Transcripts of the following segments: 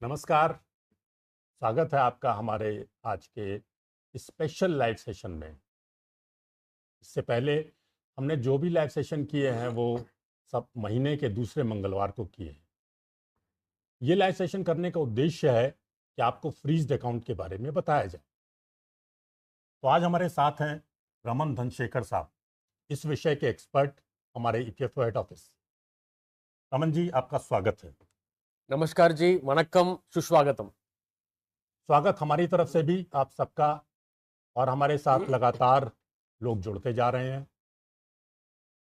नमस्कार। स्वागत है आपका हमारे आज के स्पेशल लाइव सेशन में। इससे पहले हमने जो भी लाइव सेशन किए हैं वो सब महीने के दूसरे मंगलवार को किए हैं। ये लाइव सेशन करने का उद्देश्य है कि आपको फ्रीज्ड अकाउंट के बारे में बताया जाए। तो आज हमारे साथ हैं रमन धनशेखर साहब, इस विषय के एक्सपर्ट हमारे EPFO head office. Raman ji, आपका स्वागत है। नमस्कार जी, वनक्कम, सुस्वागतम। स्वागत हमारी तरफ से भी आप सबका। और हमारे साथ लगातार लोग जुड़ते जा रहे हैं।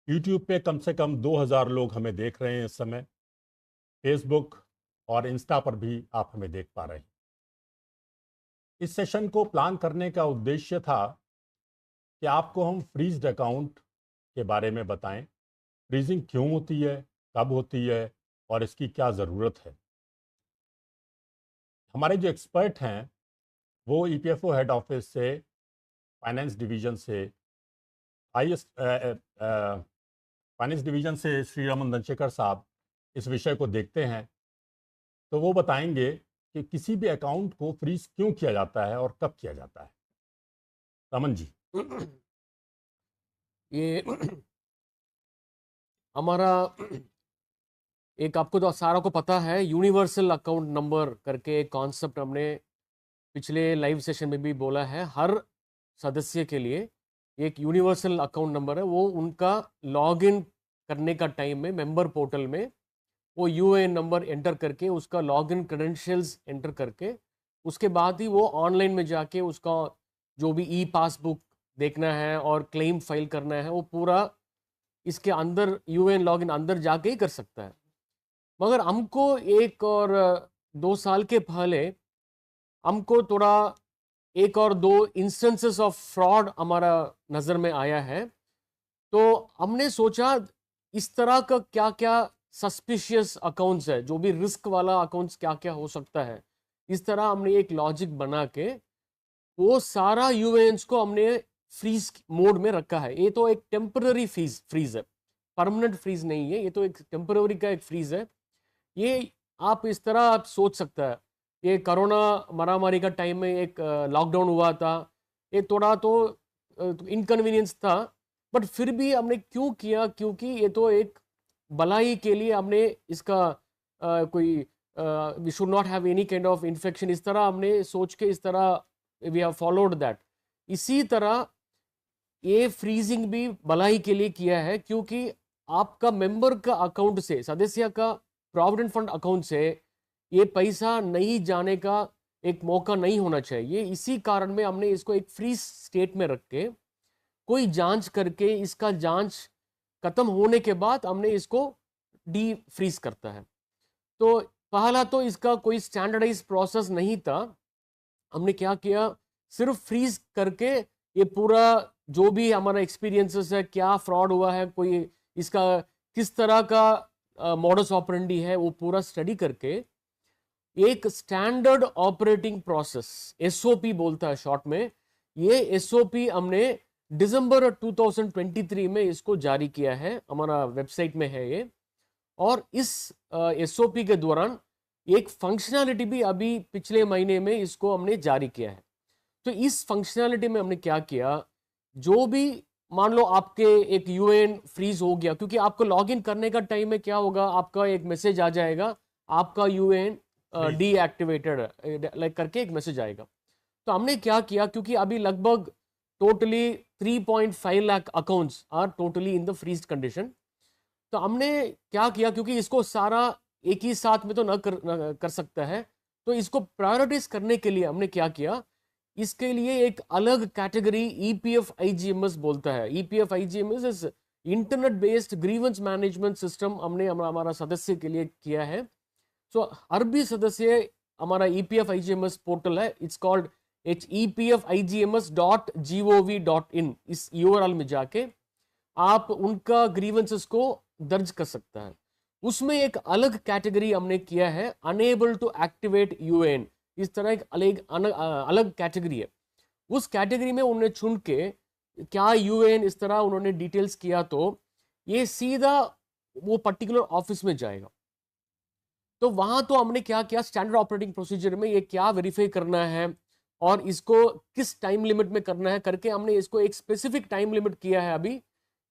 यूट्यूब पे कम से कम 2000 लोग हमें देख रहे हैं इस समय। फेसबुक और इंस्टा पर भी आप हमें देख पा रहे हैं। इस सेशन को प्लान करने का उद्देश्य था कि आपको हम फ्रीज्ड अकाउंट के बारे में बताएं। फ्रीजिंग क्यों होती है, कब होती है और इसकी क्या ज़रूरत है। हमारे जो एक्सपर्ट हैं वो ईपीएफओ हेड ऑफिस से, फाइनेंस डिवीजन से, फाइनेंस डिवीजन से श्री रमन धनशेखर साहब इस विषय को देखते हैं। तो वो बताएंगे कि किसी भी अकाउंट को फ्रीज क्यों किया जाता है और कब किया जाता है। रमन जी। ये हमारा एक, आपको तो सारा को पता है, यूनिवर्सल अकाउंट नंबर करके एक कॉन्सेप्ट हमने पिछले लाइव सेशन में भी बोला है। हर सदस्य के लिए एक यूनिवर्सल अकाउंट नंबर है। वो उनका लॉगिन करने का टाइम में मेंबर पोर्टल में वो यूएएन नंबर एंटर करके, उसका लॉगिन क्रेडेंशियल्स एंटर करके, उसके बाद ही वो ऑनलाइन में जाके उसका जो भी ई पासबुक देखना है और क्लेम फाइल करना है, वो पूरा इसके अंदर यूएएन लॉगिन अंदर जाके ही कर सकता है। मगर हमको 1 और 2 साल के पहले हमको थोड़ा 1 और 2 इंस्टेंसेस ऑफ फ्रॉड हमारा नज़र में आया है। तो हमने सोचा इस तरह का क्या क्या सस्पिशियस अकाउंट्स है, जो भी रिस्क वाला अकाउंट्स क्या क्या हो सकता है। इस तरह हमने एक लॉजिक बना के वो सारा यूएएन्स को हमने फ्रीज मोड में रखा है। ये तो एक टेम्पररी फ्रीज है, परमानेंट फ्रीज नहीं है। ये तो एक टेम्पररी का एक फ्रीज है। ये आप इस तरह आप सोच सकता है, ये कोरोना महामारी का टाइम में एक लॉकडाउन हुआ था। ये थोड़ा तो इनकन्वीनियंस था, बट फिर भी हमने क्यों किया? क्योंकि ये तो एक भलाई के लिए हमने इसका कोई we should not have any kind of infection, इस तरह हमने सोच के इस तरह वी हैव फॉलोड दैट। इसी तरह ये फ्रीजिंग भी भलाई के लिए किया है, क्योंकि आपका मेंबर का अकाउंट से, सदस्य का प्रोविडेंट फंड अकाउंट से ये पैसा नहीं जाने का एक मौका नहीं होना चाहिए। इसी कारण में हमने इसको एक फ्री स्टेट में रख के, कोई जांच करके, इसका जांच खत्म होने के बाद हमने इसको डी फ्रीज करता है। तो पहला तो इसका कोई स्टैंडर्डाइज प्रोसेस नहीं था। हमने क्या किया, सिर्फ फ्रीज करके ये पूरा जो भी हमारा एक्सपीरियंसेस है, क्या फ्रॉड हुआ है, कोई इसका किस तरह का मॉडस ऑपरेंडी है, वो पूरा स्टडी करके एक स्टैंडर्ड ऑपरेटिंग प्रोसेस, एसओपी बोलता है शॉर्ट में, ये एसओपी हमने दिसंबर 2023 में इसको जारी किया है। हमारा वेबसाइट में है ये। और इस एसओपी के दौरान एक फंक्शनैलिटी भी अभी पिछले महीने में इसको हमने जारी किया है। तो इस फंक्शनैलिटी में हमने क्या किया, जो भी मान लो आपके एक यूएएन फ्रीज हो गया, क्योंकि आपको लॉगिन करने का टाइम में क्या होगा, आपका एक मैसेज आ जाएगा, आपका यूएएन डीएक्टिवेटेड लाइक करके एक मैसेज आएगा। तो हमने क्या किया, क्योंकि अभी लगभग totally 3.5 lakh accounts are totally in the freeze condition. तो हमने क्या किया, क्योंकि इसको सारा एक ही साथ में तो न कर सकता है, तो इसको प्रायोरिटाइज करने के लिए हमने क्या किया, इसके लिए एक अलग कैटेगरी ईपीएफ आईजीएमएस बोलता है। EPF IGMS is internet based grievance management system, हमने हमारा सदस्य के लिए किया है। सो हर भी सदस्य, हमारा ईपीएफ आईजीएमएस पोर्टल है, इट्स कॉल्ड epfigms.gov.in। इस यूआरएल में जाके आप उनका ग्रीवेंसेस को दर्ज कर सकता है। उसमें एक अलग कैटेगरी हमने किया है, अनेबल टू एक्टिवेट यूएएन। इस तरह एक अलग कैटेगरी है। उस कैटेगरी में उन्होंने चुन के क्या यूएएन इस तरह उन्होंने डिटेल्स किया, तो ये सीधा वो पर्टिकुलर ऑफिस में जाएगा। तो वहां तो हमने क्या किया, स्टैंडर्ड ऑपरेटिंग प्रोसीजर में ये क्या वेरीफाई करना है और इसको किस टाइम लिमिट में करना है करके हमने इसको एक स्पेसिफिक टाइम लिमिट किया है। अभी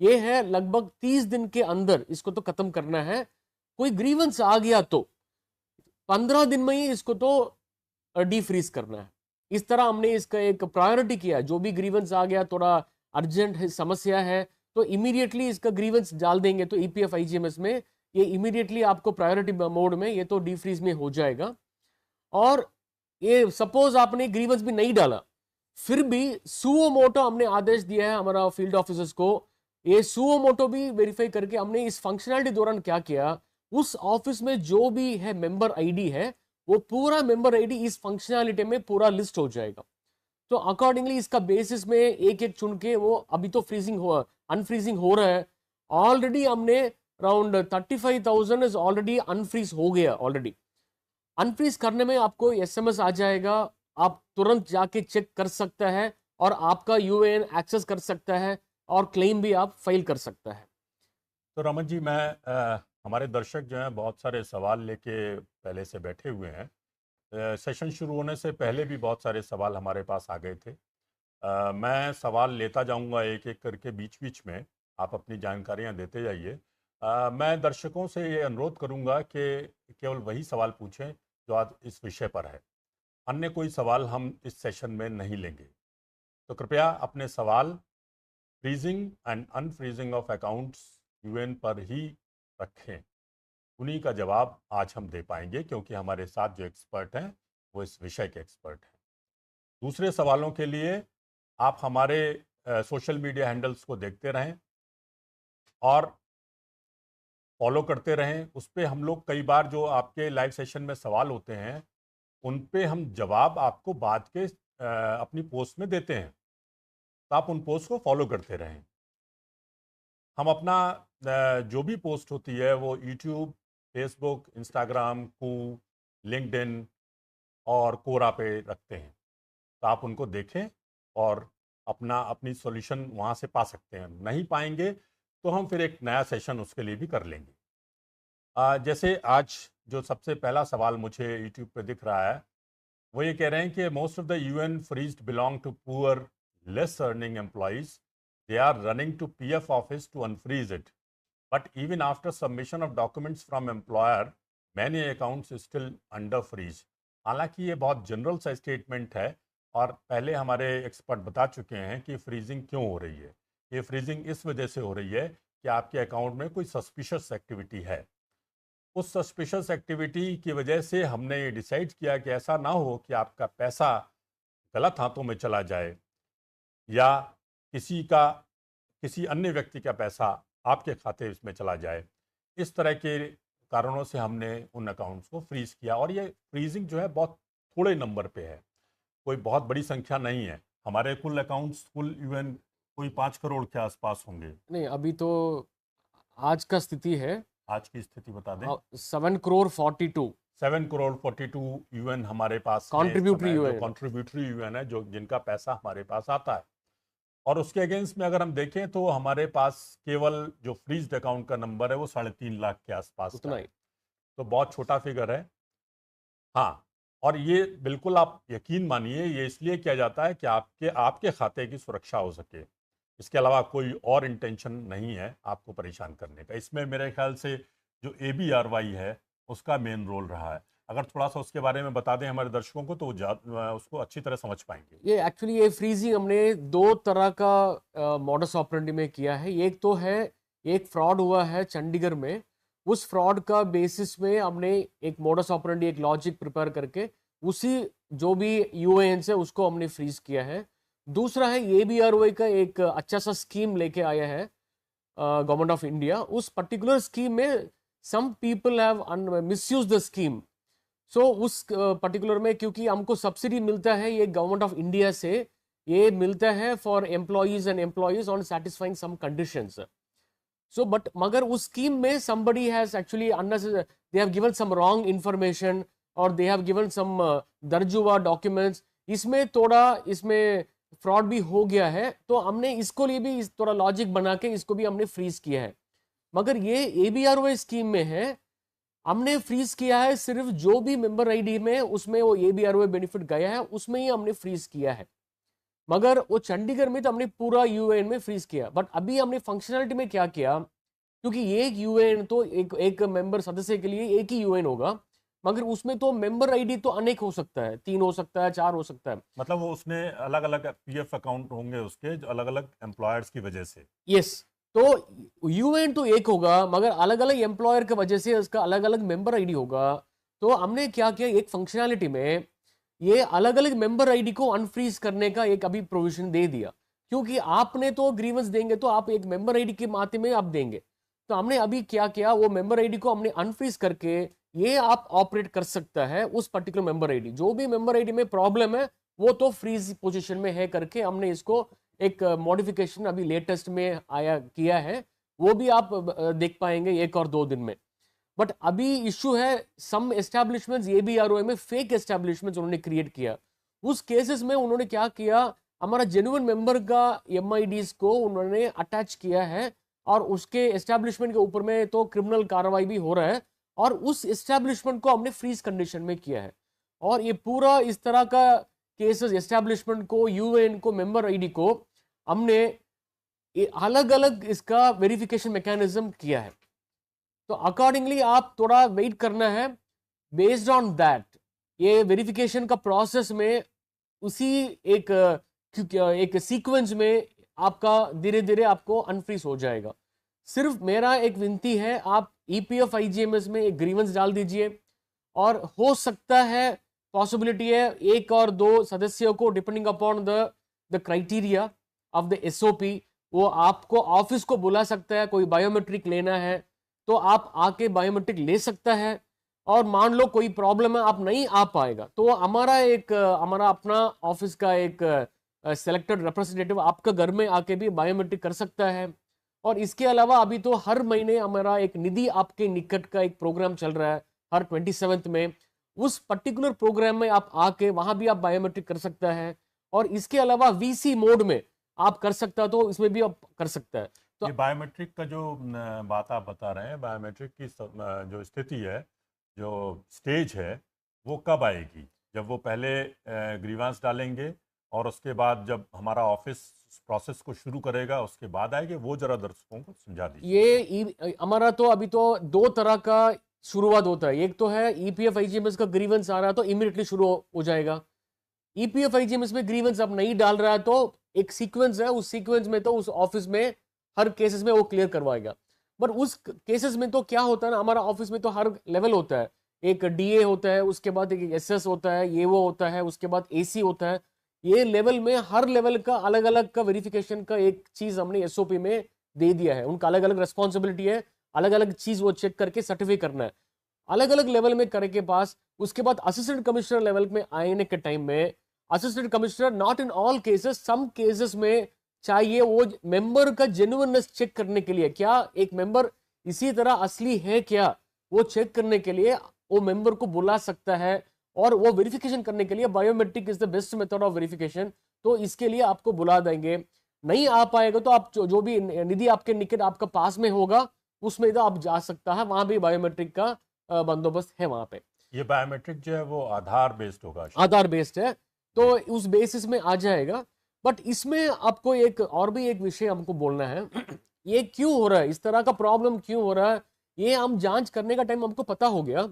ये है लगभग 30 दिन के अंदर इसको तो खत्म करना है। कोई ग्रीवेंस आ गया तो 15 दिन में ही इसको तो डीफ्रीज करना है। इस तरह हमने इसका एक प्रायोरिटी किया। जो भी ग्रीवेंस आ गया, थोड़ा अर्जेंट समस्या है, तो इमीडिएटली इसका ग्रीवेंस डाल देंगे तो ईपीएफ आईजीएमएस में ये इमीडिएटली आपको प्रायोरिटी मोड में ये तो डीफ्रीज में हो जाएगा। और ये सपोज आपने ग्रीवेंस भी नहीं डाला, फिर भी सुओ मोटो हमने आदेश दिया है हमारा फील्ड ऑफिसर्स को। ये सुओ मोटो भी वेरीफाई करके हमने इस फंक्शनैलिटी दौरान क्या किया, उस ऑफिस में जो भी है मेंबर आईडी है, वो पूरा मेंबर आईडी इस फंक्शनैलिटी में पूरा लिस्ट हो जाएगा। तो अकॉर्डिंगली इसका बेसिस में एक एक चुन के वो अभी तो फ्रीजिंग हो, अनफ्रीजिंग हो रहा है। ऑलरेडी हमने अराउंड 35,000 इज ऑलरेडी अनफ्रीज हो गया ऑलरेडी। अनफ्रीज करने में आपको एसएमएस आ जाएगा, आप तुरंत जाके चेक कर सकता है और आपका यूएएन एक्सेस कर सकता है और क्लेम भी आप फाइल कर सकता है। तो रमन जी, मैं हमारे दर्शक जो हैं बहुत सारे सवाल लेके पहले से बैठे हुए हैं। सेशन शुरू होने से पहले भी बहुत सारे सवाल हमारे पास आ गए थे। मैं सवाल लेता जाऊंगा एक एक करके, बीच बीच में आप अपनी जानकारियां देते जाइए। मैं दर्शकों से ये अनुरोध करूंगा कि केवल वही सवाल पूछें जो आज इस विषय पर है, अन्य कोई सवाल हम इस सेशन में नहीं लेंगे। तो कृपया अपने सवाल freezing and unfreezing of accounts UAN पर ही रखें। उन्हीं का जवाब आज हम दे पाएंगे, क्योंकि हमारे साथ जो एक्सपर्ट हैं वो इस विषय के एक्सपर्ट हैं। दूसरे सवालों के लिए आप हमारे सोशल मीडिया हैंडल्स को देखते रहें और फॉलो करते रहें। उस पर हम लोग कई बार जो आपके लाइव सेशन में सवाल होते हैं उन पे हम जवाब आपको बाद के अपनी पोस्ट में देते हैं, तो आप उन पोस्ट को फॉलो करते रहें। हम अपना जो भी पोस्ट होती है वो यूट्यूब, फेसबुक, इंस्टाग्राम, कू, लिंक्डइन और कोरा पे रखते हैं, तो आप उनको देखें और अपनी सॉल्यूशन वहाँ से पा सकते हैं। नहीं पाएंगे तो हम फिर एक नया सेशन उसके लिए भी कर लेंगे। जैसे आज जो सबसे पहला सवाल मुझे यूट्यूब पे दिख रहा है, वो ये कह रहे हैं कि most of the UAN freezed belong to poor less earning employees, they are running to PF office to unfreeze it, but even after submission of documents from employer many accounts still under freeze। हालांकि ये बहुत general सा statement है और पहले हमारे expert बता चुके हैं कि फ्रीजिंग क्यों हो रही है। ये फ्रीजिंग इस वजह से हो रही है कि आपके अकाउंट में कोई सस्पिशियस एक्टिविटी है। उस सस्पिशियस एक्टिविटी की वजह से हमने ये डिसाइड किया कि ऐसा ना हो कि आपका पैसा गलत हाथों में चला जाए या किसी अन्य व्यक्ति का पैसा आपके खाते में चला जाए। इस तरह के कारणों से हमने उन अकाउंट्स को फ्रीज किया। और ये फ्रीजिंग जो है बहुत थोड़े नंबर पे है, कोई बहुत बड़ी संख्या नहीं है। हमारे कुल अकाउंट्स कुल यूएन कोई 5 करोड़ के आसपास होंगे। नहीं, अभी तो आज का स्थिति है, आज की स्थिति बता दें, 7 करोड़ 42 7 करोड़ 42 यूएन हमारे पास कॉन्ट्रीब्यूटरी यूएन, कॉन्ट्रीब्यूटरी यूएन है, जो जिनका पैसा हमारे पास आता है। और उसके अगेंस्ट में अगर हम देखें तो हमारे पास केवल जो फ्रीज्ड अकाउंट का नंबर है वो 3.5 लाख के आसपास उतना ही। तो बहुत छोटा फिगर है। हाँ, और ये बिल्कुल आप यकीन मानिए ये इसलिए किया जाता है कि आपके खाते की सुरक्षा हो सके। इसके अलावा कोई और इंटेंशन नहीं है आपको परेशान करने का। इसमें मेरे ख्याल से जो ABRY है उसका मेन रोल रहा है। अगर थोड़ा सा उसके बारे में बता दें हमारे दर्शकों को तो उसको अच्छी तरह समझ पाएंगे। ये एक्चुअली ये फ्रीजिंग हमने 2 तरह का मॉडस ऑपरेंडी में किया है। एक तो है, एक फ्रॉड हुआ है चंडीगढ़ में, उस फ्रॉड का बेसिस में हमने एक मॉडस ऑपरेंडी, एक लॉजिक प्रिपेयर करके उसी जो भी यूएएन से उसको हमने फ्रीज किया है। दूसरा है ABRY का एक अच्छा सा स्कीम लेके आया है गवर्नमेंट ऑफ इंडिया। उस पर्टिकुलर स्कीम में some people have misused the scheme. So उस पर्टिकुलर में क्योंकि हमको सब्सिडी मिलता है ये गवर्नमेंट ऑफ इंडिया से, ये मिलता है for employees and employees on satisfying some conditions. So but मगर उस स्कीम में somebody has actually they have given some wrong information और they have given some दर्जुआ डॉक्यूमेंट्स, इसमें थोड़ा इसमें फ्रॉड भी हो गया है। तो हमने इसको लिए भी इस थोड़ा लॉजिक बना के इसको भी हमने फ्रीज किया है। मगर ये ABRY स्कीम में है हमने फ्रीज किया है सिर्फ जो भी मेंबर आईडी में उसमें वो ABROA बेनिफिट गया है उसमें ही हमने फ्रीज किया है, मगर वो चंडीगढ़ में तो हमने पूरा यूएएन में फ्रीज किया। बट अभी हमने फंक्शनलिटी में क्या किया, क्योंकि एक यूएएन तो एक मेंबर सदस्य के लिए एक ही यूएएन होगा, मगर उसमें तो मेंबर आईडी तो अनेक हो सकता है, 3 हो सकता है, 4 हो सकता है। मतलब वो उसने अलग अलग पीएफ अकाउंट होंगे उसके, जो अलग अलग एम्प्लॉयर्स की वजह से। यस, तो यूएन तो एक होगा, मगर अलग अलग एम्प्लॉयर की वजह से उसका अलग अलग मेंबर आईडी होगा। तो हमने क्या किया, एक फंक्शनैलिटी में ये अलग अलग मेंबर आईडी को अनफ्रीज करने का एक अभी प्रोविजन दे दिया, क्योंकि आपने तो ग्रीवेंस देंगे तो आप एक मेंबर आईडी के माते में आप देंगे। तो हमने अभी क्या किया, वो मेंबर आईडी को हमने अनफ्रीज करके ये आप ऑपरेट कर सकता है उस पर्टिकुलर मेंबर आईडी, जो भी मेंबर आईडी में प्रॉब्लम है वो तो फ्रीज पोजीशन में है करके हमने इसको एक मॉडिफिकेशन अभी लेटेस्ट में आया किया है, वो भी आप देख पाएंगे 1 और 2 दिन में। बट अभी इशू है सम एस्टैब्लिशमेंट्स ABROA में फेक एस्टैब्लिशमेंट्स उन्होंने क्रिएट किया। उस केसेस में उन्होंने क्या किया, हमारा जेन्युइन मेंबर का MIDs को उन्होंने अटैच किया है और उसके एस्टैब्लिशमेंट के ऊपर में तो क्रिमिनल कार्रवाई भी हो रहा है, और उस एस्टैब्लिशमेंट को हमने फ्रीज कंडीशन में किया है। और ये पूरा इस तरह का केसेस एस्टैब्लिशमेंट को, यूएएन को, मेंबर आईडी को हमने अलग अलग इसका वेरिफिकेशन मैकेनिज्म किया है। तो अकॉर्डिंगली आप थोड़ा वेट करना है, बेस्ड ऑन दैट ये वेरिफिकेशन का प्रोसेस में उसी एक सीक्वेंस में आपका धीरे धीरे आपको अनफ्रीज हो जाएगा। सिर्फ मेरा एक विनती है, आप EPF IGMS में एक ग्रीवेंस डाल दीजिए, और हो सकता है पॉसिबिलिटी है 1 और 2 सदस्यों को depending upon the criteria of the SOP वो आपको ऑफिस को बुला सकता है। कोई बायोमेट्रिक लेना है तो आप आके बायोमेट्रिक ले सकता है, और मान लो कोई प्रॉब्लम है आप नहीं आ पाएगा तो हमारा अपना ऑफिस का एक सेलेक्टेड रिप्रेजेंटेटिव आपका घर में आके भी बायोमेट्रिक कर सकता है। और इसके अलावा अभी तो हर महीने हमारा एक निधि आपके निकट का एक प्रोग्राम चल रहा है हर 27th में, उस पर्टिकुलर प्रोग्राम में आप आके वहां भी आप बायोमेट्रिक कर सकता है। और इसके अलावा VC मोड में आप कर सकता है, तो इसमें भी आप कर सकता है। तो ये बायोमेट्रिक का जो बात आप बता रहे हैं, बायोमेट्रिक की जो स्थिति है, जो स्टेज है, वो कब आएगी? जब वो पहले ग्रीवांस डालेंगे और उसके बाद जब हमारा ऑफिस प्रोसेस को शुरू करेगा उसके बाद आएगी? वो जरा दर्शकों को समझा दीजिए। ये हमारा तो अभी तो 2 तरह का शुरुआत होता है। एक तो है EPF IGMS का ग्रीवेंस आ रहा है तो इमीडिएटली शुरू हो जाएगा। EPF IGMS में ग्रीवेंस अब नहीं डाल रहा है तो एक सीक्वेंस है, उस सीक्वेंस में तो उस ऑफिस में हर केसेस में वो क्लियर करवाएगा। बट उस केसेस में तो क्या होता है ना, हमारा ऑफिस में तो हर लेवल होता है, एक DA होता है, उसके बाद एक SS होता है, ये वो होता है, उसके बाद AC होता है। ये लेवल में हर लेवल का अलग अलग का वेरिफिकेशन का एक चीज हमने SOP में दे दिया है। उनका अलग अलग रिस्पॉन्सिबिलिटी है, अलग अलग चीज वो चेक करके सर्टिफाई करना है अलग अलग लेवल में करे के पास। उसके बाद असिस्टेंट कमिश्नर लेवल में आने के टाइम में assistant commissioner not in all cases, some cases में चाहिए वो मेंबर का जेन्युइननेस चेक करने के लिए, क्या एक मेंबर इसी तरह असली है क्या, वो चेक करने के लिए वो मेंबर को बुला सकता है। और वो वेरिफिकेशन करने के लिए biometric is the best method of verification, तो इसके लिए आपको बुला देंगे। नहीं आ पाएगा तो आप जो भी निधि आपके निकट आपका पास में होगा उसमें तो आप जा सकता है, वहां भी बायोमेट्रिक का बंदोबस्त है वहां पे। ये बायोमेट्रिक जो है वो आधार बेस्ड होगा? आधार बेस्ड है, तो उस बेसिस में आ जाएगा। बट इसमें आपको एक और भी एक विषय हमको बोलना है ये क्यों हो रहा है, इस तरह का प्रॉब्लम क्यों हो रहा है, ये हम जांच करने का टाइम हमको पता हो गया।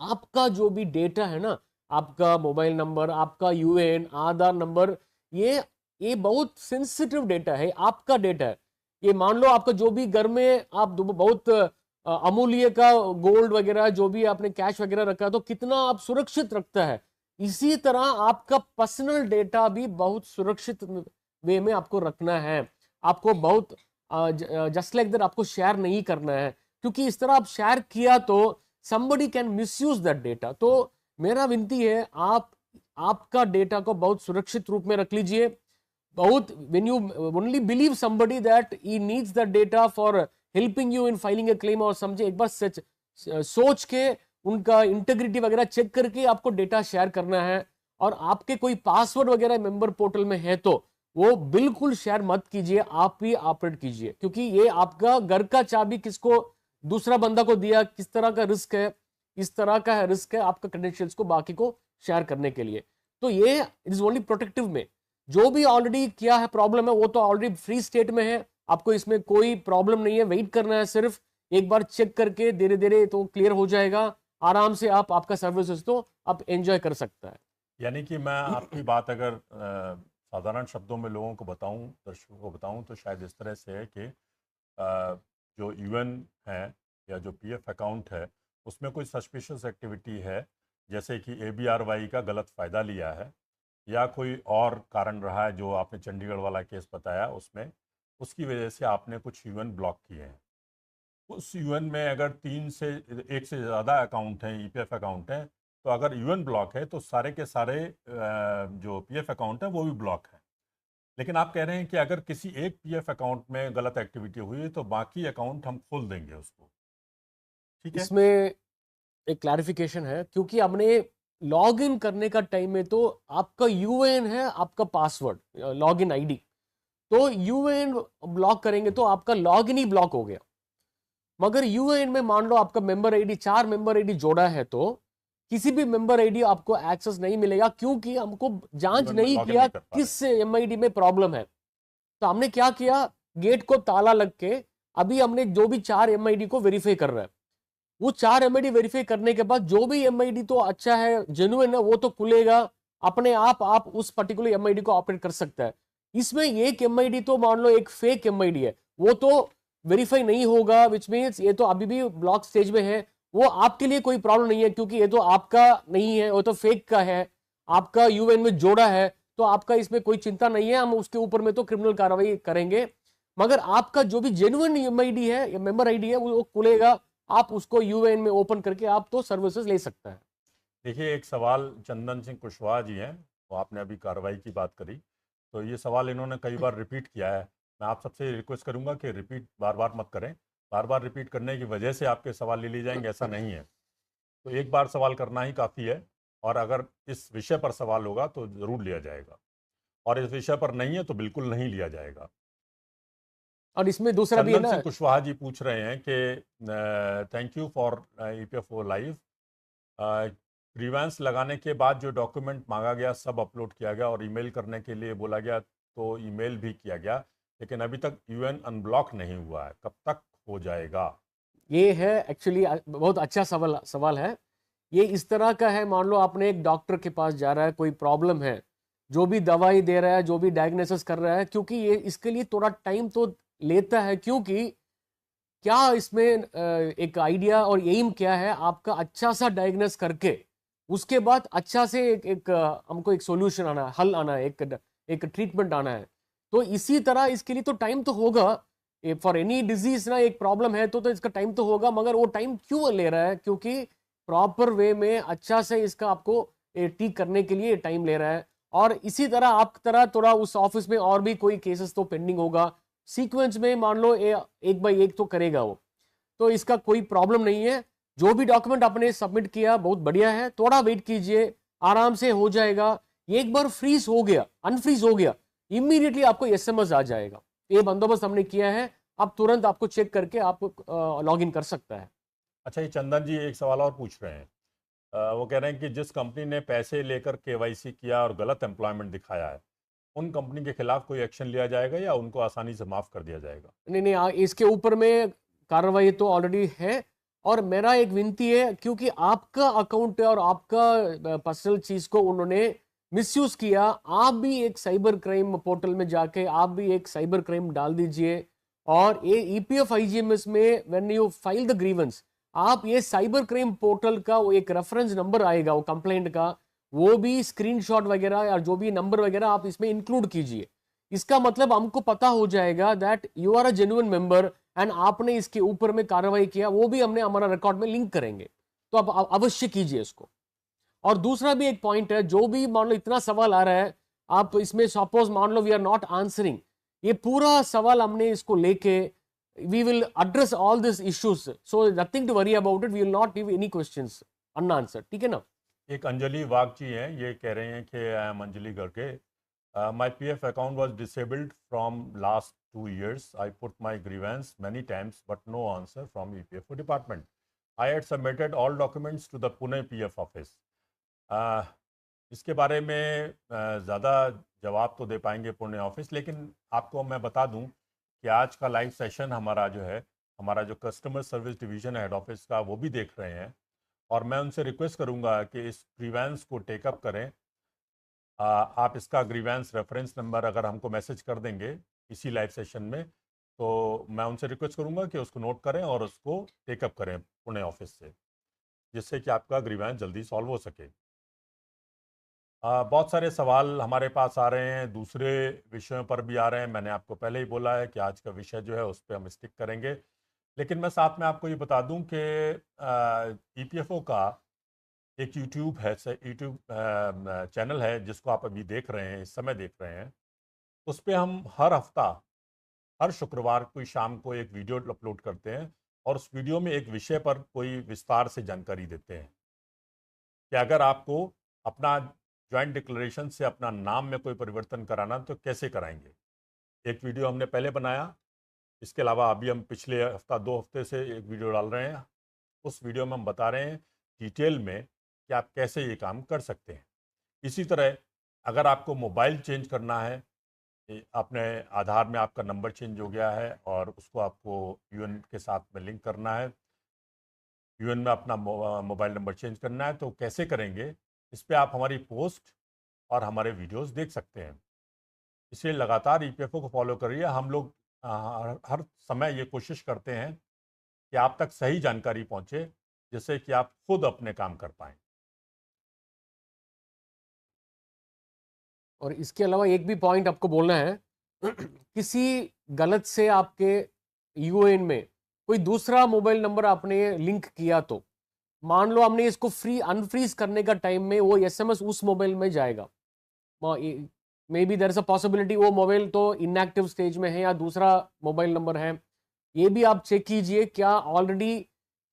आपका जो भी डेटा है ना, आपका मोबाइल नंबर, आपका यूएएन, आधार नंबर, ये बहुत सेंसिटिव डेटा है, आपका डेटा है। ये मान लो आपका जो भी घर में आप बहुत अमूल्य का गोल्ड वगैरह जो भी आपने कैश वगैरह रखा है तो कितना आप सुरक्षित रखता है, इसी तरह आपका पर्सनल डेटा भी बहुत सुरक्षित वे में आपको रखना है। आपको बहुत जस्ट लाइक दैट आपको शेयर नहीं करना है, क्योंकि इस तरह आप शेयर किया तो somebody can misuse that data। तो मेरा विनती है आपका डेटा को बहुत सुरक्षित रूप में रख लीजिए। बहुत when you only believe somebody that he needs the data for helping you in filing a claim और समझे, एक बार सोच के उनका इंटेग्रिटी वगैरह चेक करके आपको डेटा शेयर करना है। और आपके कोई पासवर्ड वगैरह मेंबर पोर्टल में है तो वो बिल्कुल शेयर मत कीजिए, आप ही ऑपरेट कीजिए, क्योंकि ये आपका घर का चाबी किसको दूसरा बंदा को दिया, किस तरह का रिस्क है, इस तरह का रिस्क है आपका क्रेडेंशियल्स को बाकी को शेयर करने के लिए। तो ये इट इज ओनली प्रोटेक्टिव में। जो भी ऑलरेडी किया है प्रॉब्लम है वो तो ऑलरेडी फ्री स्टेट में है, आपको इसमें कोई प्रॉब्लम नहीं है, वेट करना है सिर्फ, एक बार चेक करके धीरे धीरे तो क्लियर हो जाएगा, आराम से आप आपका सर्विसेज तो आप एंजॉय कर सकता है। यानी कि मैं आपकी बात अगर साधारण शब्दों में लोगों को बताऊं, दर्शकों को बताऊं, तो शायद इस तरह से है कि जो यूएन है या जो पीएफ अकाउंट है उसमें कोई सस्पिशियस एक्टिविटी है, जैसे कि एबीआरवाई का गलत फ़ायदा लिया है या कोई और कारण रहा है जो आपने चंडीगढ़ वाला केस बताया उसमें, उसकी वजह से आपने कुछ यूएन ब्लॉक किए हैं। उस यूएन में अगर एक से ज़्यादा अकाउंट हैं, ईपीएफ अकाउंट हैं, तो अगर यूएन ब्लॉक है तो सारे के सारे जो पीएफ अकाउंट हैं वो भी ब्लॉक हैं। लेकिन आप कह रहे हैं कि अगर किसी एक पीएफ अकाउंट में गलत एक्टिविटी हुई है तो बाकी अकाउंट हम खोल देंगे उसको, ठीक है? इसमें एक क्लैरिफिकेशन है, क्योंकि हमने लॉग इन करने का टाइम में तो आपका यूएएन है, आपका पासवर्ड, लॉग इन आईडी, तो यूएएन ब्लॉक करेंगे तो आपका लॉग इन ही ब्लॉक हो गया। मगर यूएएन में मान लो आपका मेंबर आईडी 4 मेंबर आईडी जोड़ा है तो किसी भी मेंबर आईडी आपको एक्सेस नहीं मिलेगा, क्योंकि हमको जांच यूएन में नहीं लॉगिन किया नहीं कर पा रहे। किस एमआईडी में प्रॉब्लम है। तो हमने क्या किया, गेट को ताला लग के अभी हमने जो भी 4 एमआईडी को वेरीफाई कर रहा है, वो 4 एमआईडी वेरीफाई करने के बाद जो भी एमआईडी तो अच्छा है, जेन्युइन है, वो तो खुलेगा अपने आप उस पर्टिकुलर एमआईडी को ऑपरेट कर सकता है। इसमें एक एमआईडी तो मान लो एक फेक एमआईडी है, वो तो वेरीफाई नहीं होगा, विच मीन्स ये तो अभी भी ब्लॉक स्टेज में है, वो आपके लिए कोई प्रॉब्लम नहीं है, क्योंकि ये तो आपका नहीं है, वो तो फेक का है, आपका यूएन में जोड़ा है, तो आपका इसमें कोई चिंता नहीं है, हम उसके ऊपर में तो क्रिमिनल कार्रवाई करेंगे। मगर आपका जो भी जेन्युइन एमआईडी है या मेंबर आईडी है वो खुलेगा, आप उसको यूएन में ओपन करके आप तो सर्विसेज ले सकता है। देखिए, एक सवाल चंदन सिंह कुशवाहा जी हैं, वो आपने अभी कार्रवाई की बात करी, तो ये सवाल इन्होंने कई बार रिपीट किया है। मैं आप सबसे रिक्वेस्ट करूंगा कि रिपीट बार बार मत करें, बार बार रिपीट करने की वजह से आपके सवाल ले लिए जाएंगे, ऐसा नहीं है। तो एक बार सवाल करना ही काफ़ी है, और अगर इस विषय पर सवाल होगा तो ज़रूर लिया जाएगा, और इस विषय पर नहीं है तो बिल्कुल नहीं लिया जाएगा। और इसमें दूसरा भी है चंदन ना, सिंह कुशवाहा जी पूछ रहे हैं कि thank you for EPFO live, grievance लगाने के बाद जो डॉक्यूमेंट मांगा गया सब अपलोड किया गया और ईमेल करने के लिए बोला गया तो ईमेल भी किया गया, लेकिन अभी तक यूएन अनब्लॉक नहीं हुआ है, कब तक हो जाएगा? ये है एक्चुअली बहुत अच्छा सवाल है। ये इस तरह का है, मान लो आपने एक डॉक्टर के पास जा रहा है, कोई प्रॉब्लम है, जो भी दवाई दे रहा है, जो भी डायग्नोसिस कर रहा है, क्योंकि ये इसके लिए थोड़ा टाइम तो लेता है, क्योंकि क्या इसमें एक आइडिया और एम क्या है आपका, अच्छा सा डायग्नोस करके उसके बाद अच्छा से हमको एक सॉल्यूशन आना है, हल आना है, एक ट्रीटमेंट आना है। तो इसी तरह इसके लिए तो टाइम तो होगा, फॉर एनी डिजीज ना, एक प्रॉब्लम है तो इसका टाइम तो होगा, मगर वो टाइम क्यों ले रहा है, क्योंकि प्रॉपर वे में अच्छा से इसका आपको ठीक करने के लिए टाइम ले रहा है। और इसी तरह आप तरह थोड़ा उस ऑफिस में और भी कोई केसेस तो पेंडिंग होगा, सीक्वेंस में मान लो एक बाई एक तो करेगा वो, तो इसका कोई प्रॉब्लम नहीं है। जो भी डॉक्यूमेंट आपने सबमिट किया बहुत बढ़िया है, थोड़ा वेट कीजिए, आराम से हो जाएगा। एक बार फ्रीज हो गया, अनफ्रीज हो गया, इमीडिएटली आपको एसएमएस आ जाएगा। ये बंदोबस्त हमने किया है, आप तुरंत आपको चेक करके आप लॉग इन कर सकता है। अच्छा, ये चंदन जी एक सवाल और पूछ रहे हैं, वो कह रहे हैं कि जिस कंपनी ने पैसे लेकर केवाईसी किया और गलत एम्प्लॉयमेंट दिखाया है, उन कंपनी के खिलाफ कोई एक्शन लिया जाएगा या उनको आसानी से माफ कर दिया जाएगा? नहीं, इसके ऊपर में कार्रवाई तो ऑलरेडी है, और मेरा एक विनती है, क्योंकि आपका अकाउंट है और आपका पर्सनल चीज को उन्होंने मिसयूज किया, आप भी एक साइबर क्राइम पोर्टल में जाके आप भी एक साइबर क्राइम डाल दीजिए। और ये ईपीएफ आईजीएमएस में when you file the grievance, आप ये साइबर क्राइम पोर्टल का वो एक रेफरेंस नंबर आएगा वो कंप्लेंट का, वो भी स्क्रीनशॉट वगैरह या जो भी नंबर वगैरह आप इसमें इंक्लूड कीजिए। इसका मतलब हमको पता हो जाएगा that you are a genuine member and आपने इसके ऊपर में कार्रवाई किया, वो भी हमने हमारा रिकॉर्ड में लिंक करेंगे, तो आप अवश्य कीजिए इसको। और दूसरा भी एक पॉइंट है, जो भी मान लो इतना सवाल आ रहा है, आप इसमें सपोज मान लो वी आर नॉट आंसरिंग, ये पूरा सवाल हमने इसको लेके we will address all this issues, so nothing to worry about it, we will not leave any questions unanswered, ठीक है ना। एक अंजलि वाघ जी हैं, ये कह रहे हैं कि आई एम अंजलि करके, my PF account was disabled from last 2 years, I put my grievance many times, but no answer from EPFO department. I had submitted all documents to the Pune PF office. इसके बारे में ज़्यादा जवाब तो दे पाएंगे Pune office, लेकिन आपको मैं बता दूं कि आज का लाइव सेशन हमारा जो है, हमारा जो customer service division head office का, वो भी देख रहे हैं और मैं उनसे रिक्वेस्ट करूंगा कि इस ग्रीवेंस को टेकअप करें। आप इसका ग्रीवेंस रेफरेंस नंबर अगर हमको मैसेज कर देंगे इसी लाइव सेशन में, तो मैं उनसे रिक्वेस्ट करूंगा कि उसको नोट करें और उसको टेकअप करें पुणे ऑफिस से, जिससे कि आपका ग्रीवेंस जल्दी सॉल्व हो सके। बहुत सारे सवाल हमारे पास आ रहे हैं, दूसरे विषयों पर भी आ रहे हैं। मैंने आपको पहले ही बोला है कि आज का विषय जो है उस पर हम स्टिक करेंगे, लेकिन मैं साथ में आपको ये बता दूं कि EPFO का एक यूट्यूब चैनल है जिसको आप अभी देख रहे हैं, इस समय देख रहे हैं। उस पर हम हर हफ्ता, हर शुक्रवार को शाम को एक वीडियो अपलोड करते हैं और उस वीडियो में एक विषय पर कोई विस्तार से जानकारी देते हैं कि अगर आपको अपना ज्वाइंट डिक्लेरेशन से अपना नाम में कोई परिवर्तन कराना तो कैसे कराएंगे। एक वीडियो हमने पहले बनाया, इसके अलावा अभी हम पिछले हफ्ता 2 हफ्ते से एक वीडियो डाल रहे हैं। उस वीडियो में हम बता रहे हैं डिटेल में कि आप कैसे ये काम कर सकते हैं। इसी तरह अगर आपको मोबाइल चेंज करना है, अपने आधार में आपका नंबर चेंज हो गया है और उसको आपको UN के साथ में लिंक करना है, UN में अपना मोबाइल नंबर चेंज करना है, तो कैसे करेंगे, इस पे आप हमारी पोस्ट और हमारे वीडियोस देख सकते हैं। इसलिए लगातार EPFO को फॉलो करिए। हम लोग हर समय ये कोशिश करते हैं कि आप तक सही जानकारी पहुंचे, जिससे कि आप खुद अपने काम कर पाएं। और इसके अलावा एक भी पॉइंट आपको बोलना है, किसी गलत से आपके UAN में कोई दूसरा मोबाइल नंबर आपने लिंक किया, तो मान लो हमने इसको अनफ्रीज करने का टाइम में वो SMS उस मोबाइल में जाएगा। May be there is a possibility वो मोबाइल तो इनएक्टिव स्टेज में है या दूसरा मोबाइल नंबर है। ये भी आप चेक कीजिए, क्या ऑलरेडी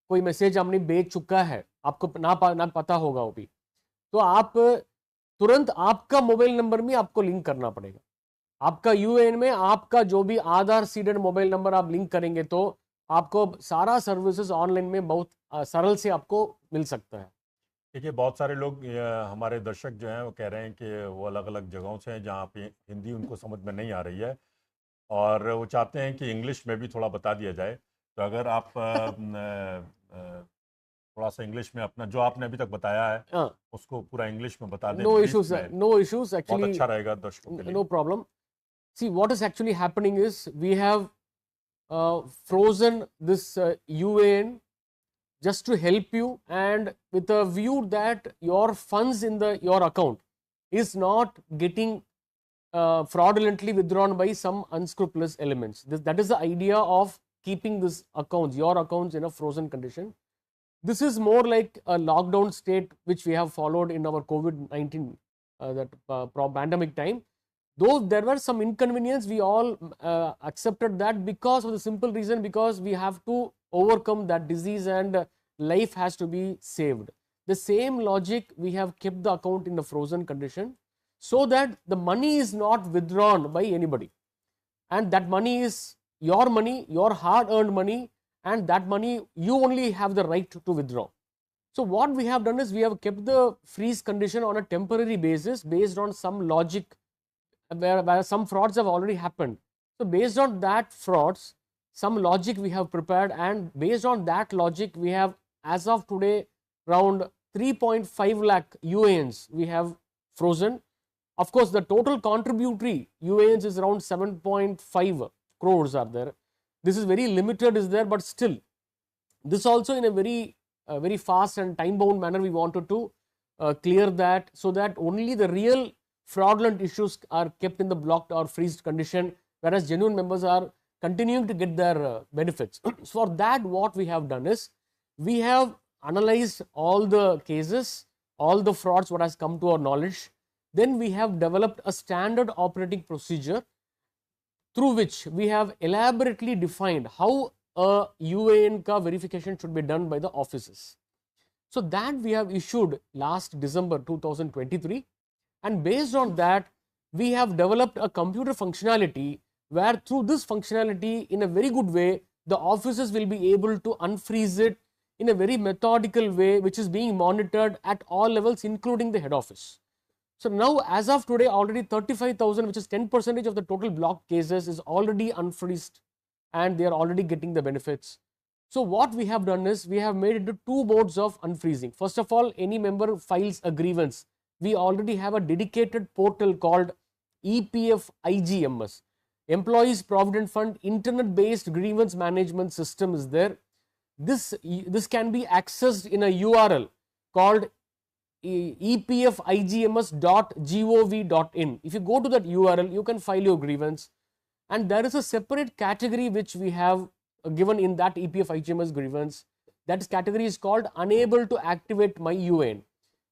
कोई मैसेज हमने भेज चुका है, आपको ना पता होगा वो भी, तो आप तुरंत आपका मोबाइल नंबर में आपको लिंक करना पड़ेगा। आपका UAN में आपका जो भी आधार सीडेड मोबाइल नंबर आप लिंक करेंगे तो आपको सारा सर्विसेज ऑनलाइन में बहुत सरल से आपको मिल सकता है। देखिए, बहुत सारे लोग हमारे दर्शक जो हैं वो कह रहे हैं कि वो अलग अलग जगहों से हैं जहाँ पे हिंदी उनको समझ में नहीं आ रही है और वो चाहते हैं कि इंग्लिश में भी थोड़ा बता दिया जाए। तो अगर आप थोड़ा सा इंग्लिश में अपना जो आपने अभी तक बताया है उसको पूरा इंग्लिश में बता दें। नो इश्यूज एक्चुअली, बहुत अच्छा रहेगा दर्शकों के लिए। No problem. See what is actually happening is we have frozen this UAN just to help you, and with a view that your funds in your account is not getting fraudulently withdrawn by some unscrupulous elements. That is the idea of keeping this accounts, your accounts, in a frozen condition. This is more like a lockdown state which we have followed in our COVID-19 pandemic time. Though there were some inconvenience, we all accepted that because of the simple reason, because we have to overcome that disease and life has to be saved. The same logic, we have kept the account in a frozen condition so that the money is not withdrawn by anybody, and that money is your money, your hard earned money, and that money you only have the right to withdraw. So what we have done is we have kept the freeze condition on a temporary basis based on some logic where some frauds have already happened. So based on that frauds, some logic we have prepared, and based on that logic we have, as of today, around 3.5 lakh UANs we have frozen. Of course, the total contributory UANs is around 7.5 crores are there. This is very limited is there, but still this also in a very fast and time bound manner we wanted to clear that, so that only the real fraudulent issues are kept in the blocked or freezed condition, whereas genuine members are continuing to get their benefits. So for that, what we have done is we have analyzed all the cases, all the frauds what has come to our knowledge. Then we have developed a standard operating procedure through which we have elaborately defined how a UAN ka verification should be done by the offices. So that we have issued last December 2023. And based on that, we have developed a computer functionality where through this functionality, in a very good way, the officers will be able to unfreeze it in a very methodical way, which is being monitored at all levels, including the head office. So now, as of today, already 35,000, which is 10% of the total block cases, is already unfreezed, and they are already getting the benefits. So what we have done is, we have made it into two modes of unfreezing. First of all, any member files a grievance. We already have a dedicated portal called EPF IGMS. Employees Provident Fund internet-based grievance management system is there. This can be accessed in a URL called epfigms.gov.in. If you go to that URL, you can file your grievance, and there is a separate category which we have given in that EPF IGMS grievance. That category is called unable to activate my UAN.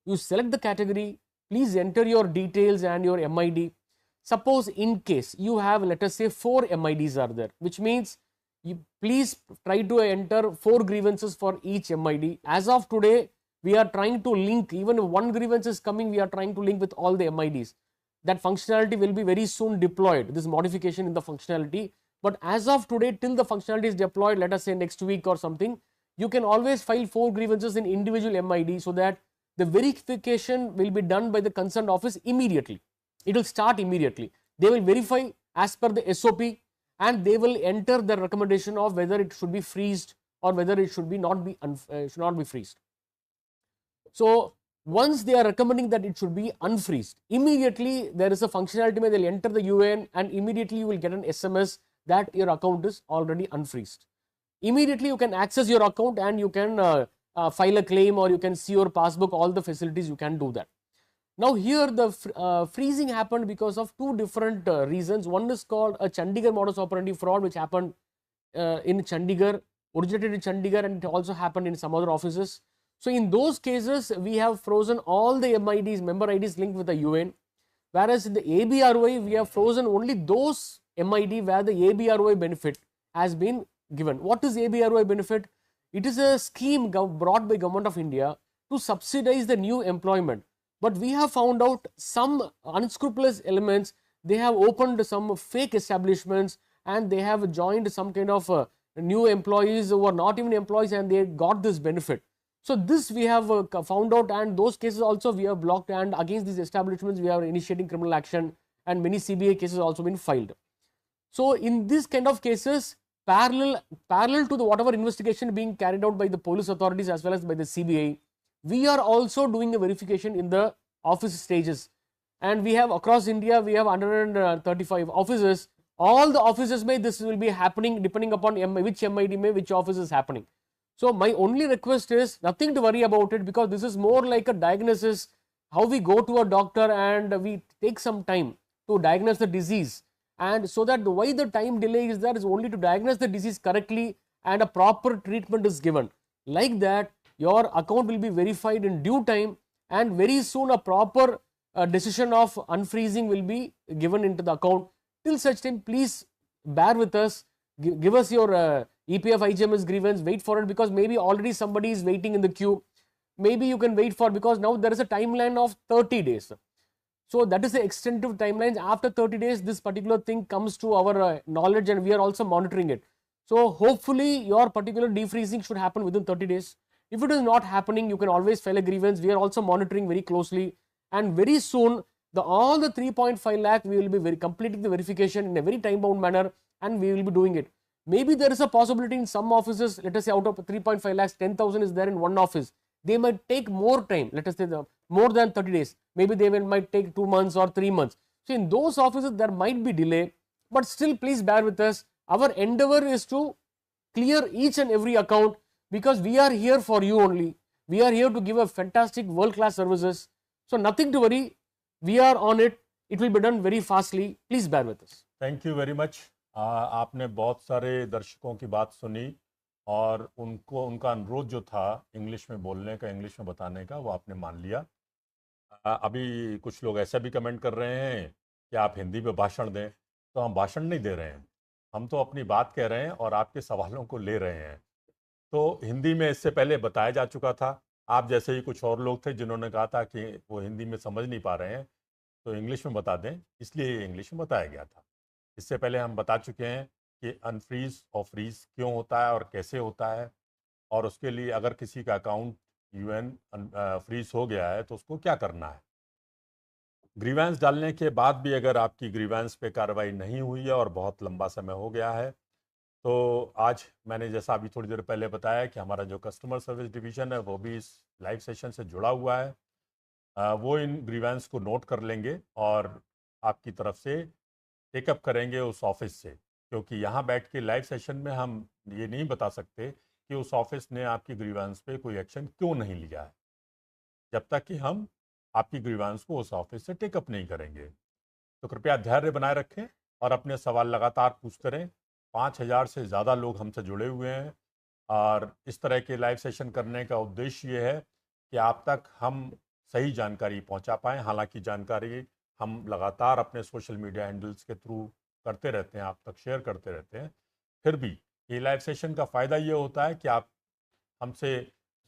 You select the category, please enter your details and your MID. Suppose in case you have, let us say, 4 MIDs are there, which means you please try to enter 4 grievances for each MID. As of today, we are trying to link, even if one grievance is coming, we are trying to link with all the MIDs. That functionality will be very soon deployed, this modification in the functionality. But as of today, till the functionality is deployed, let us say next week or something, you can always file 4 grievances in individual MID, so that the verification will be done by the concerned office immediately. It will start immediately. They will verify as per the SOP, and they will enter the recommendation of whether it should be freezed or whether it should not be freezed. So once they are recommending that it should be unfreezed, immediately there is a functionality where they'll enter the UAN, and immediately you will get an SMS that your account is already unfreezed. Immediately you can access your account, and you can file a claim, or you can see your passbook, all the facilities you can do that. Now here the freezing happened because of 2 different reasons. One is called a Chandigarh modus operandi fraud, which happened in Chandigarh, originated in Chandigarh, and it also happened in some other offices. So in those cases, we have frozen all the MIDs, member IDs linked with the UAN, whereas in the ABROI, we have frozen only those MID where the ABROI benefit has been given. What is ABROI benefit? It is a scheme brought by Government of India to subsidize the new employment. But we have found out some unscrupulous elements. They have opened some fake establishments, and they have joined some kind of new employees who are not even employees, and they got this benefit. So this we have found out, and those cases also we have blocked, and against these establishments we are initiating criminal action, and many CBI cases also been filed. So in this kind of cases, parallel to the whatever investigation being carried out by the police authorities as well as by the CBI, we are also doing a verification in the office stages, and we have across India, we have 135 offices. All the offices may this will be happening depending upon which MID may which office is happening. So my only request is nothing to worry about it, because this is more like a diagnosis, how we go to a doctor and we take some time to diagnose the disease, and so that why the time delay is there is only to diagnose the disease correctly and a proper treatment is given. Like that, your account will be verified in due time, and very soon a proper decision of unfreezing will be given into the account. Till such time, please bear with us, give us your EPF IGMS grievance, wait for it, because maybe already somebody is waiting in the queue. Maybe you can wait for, because now there is a timeline of 30 days. So that is the extensive timelines. After 30 days, this particular thing comes to our knowledge, and we are also monitoring it. So hopefully your particular defreezing should happen within 30 days. If it is not happening, you can always file a grievance. We are also monitoring very closely, and very soon all the 3.5 lakh we will be completing the verification in a very time bound manner, and we will be doing it. Maybe there is a possibility in some offices, let us say out of 3.5 lakhs, 10,000 is there in one office. They might take more time, let us say more than 30 days. Maybe they might take 2 months or 3 months. So in those offices, there might be delay, but still please bear with us. Our endeavor is to clear each and every account, because we are here for you only. We are here to give a fantastic world-class services. So nothing to worry. We are on it. It will be done very fastly. Please bear with us. Thank you very much. आपने बहुत सारे दर्शकों की बात सुनी, और उनका अनुरोध जो था इंग्लिश में बोलने का, इंग्लिश में बताने का, वो आपने मान लिया। अभी कुछ लोग ऐसा भी कमेंट कर रहे हैं कि आप हिंदी में भाषण दें, तो हम भाषण नहीं दे रहे हैं, हम तो अपनी बात कह रहे हैं और आपके सवालों को ले रहे हैं। तो हिंदी में इससे पहले बताया जा चुका था। आप जैसे ही कुछ और लोग थे जिन्होंने कहा था कि वो हिंदी में समझ नहीं पा रहे हैं, तो इंग्लिश में बता दें, इसलिए इंग्लिश में बताया गया था। इससे पहले हम बता चुके हैं कि अनफ्रीज और फ्रीज क्यों होता है और कैसे होता है, और उसके लिए अगर किसी का अकाउंट यूएन फ्रीज हो गया है तो उसको क्या करना है। ग्रीवेंस डालने के बाद भी अगर आपकी ग्रीवेंस पे कार्रवाई नहीं हुई है और बहुत लंबा समय हो गया है, तो आज मैंने जैसा अभी थोड़ी देर पहले बताया कि हमारा जो कस्टमर सर्विस डिवीज़न है वो भी इस लाइव सेशन से जुड़ा हुआ है। वो इन ग्रीवेंस को नोट कर लेंगे और आपकी तरफ से टेकअप करेंगे उस ऑफिस से, क्योंकि यहाँ बैठ के लाइव सेशन में हम ये नहीं बता सकते कि उस ऑफिस ने आपकी ग्रीवेंस पे कोई एक्शन क्यों नहीं लिया है, जब तक कि हम आपकी ग्रीवेंस को उस ऑफिस से टेकअप नहीं करेंगे। तो कृपया धैर्य बनाए रखें और अपने सवाल लगातार पूछते रहें। 5,000 से ज़्यादा लोग हमसे जुड़े हुए हैं और इस तरह के लाइव सेशन करने का उद्देश्य ये है कि आप तक हम सही जानकारी पहुंचा पाएँ। हालांकि जानकारी हम लगातार अपने सोशल मीडिया हैंडल्स के थ्रू करते रहते हैं, आप तक शेयर करते रहते हैं। फिर भी ये लाइव सेशन का फ़ायदा ये होता है कि आप हमसे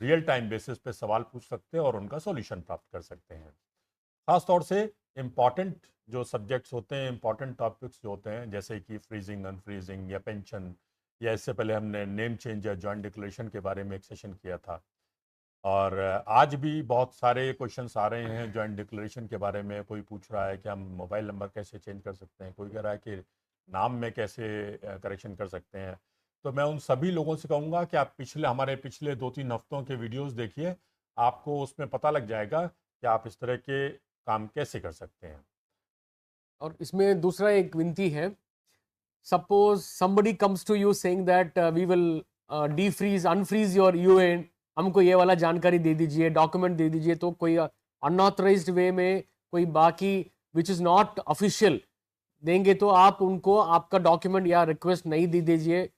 रियल टाइम बेसिस पे सवाल पूछ सकते हैं और उनका सॉल्यूशन प्राप्त कर सकते हैं। ख़ास तौर से इम्पॉर्टेंट जो सब्जेक्ट्स होते हैं, इम्पॉर्टेंट टॉपिक्स जो होते हैं, जैसे कि फ्रीजिंग, अनफ्रीजिंग या पेंशन, या इससे पहले हमने नेम चेंज या जॉइंट डिक्लेरेशन के बारे में एक सेशन किया था। और आज भी बहुत सारे क्वेश्चंस आ रहे हैं जॉइंट डिक्लेरेशन के बारे में। कोई पूछ रहा है कि हम मोबाइल नंबर कैसे चेंज कर सकते हैं, कोई कह रहा है कि नाम में कैसे करेक्शन कर सकते हैं। तो मैं उन सभी लोगों से कहूँगा कि आप हमारे पिछले 2-3 हफ्तों के वीडियोस देखिए, आपको उसमें पता लग जाएगा कि आप इस तरह के काम कैसे कर सकते हैं। और इसमें दूसरा एक विनती है, suppose somebody comes to you saying that we will defreeze unfreeze your UAN, हमको ये वाला जानकारी दे दीजिए, डॉक्यूमेंट दे दीजिए, तो कोई अनऑथराइज्ड वे में कोई बाकी विच इज़ नॉट ऑफिशियल देंगे तो आप उनको आपका डॉक्यूमेंट या रिक्वेस्ट नहीं दे दीजिए।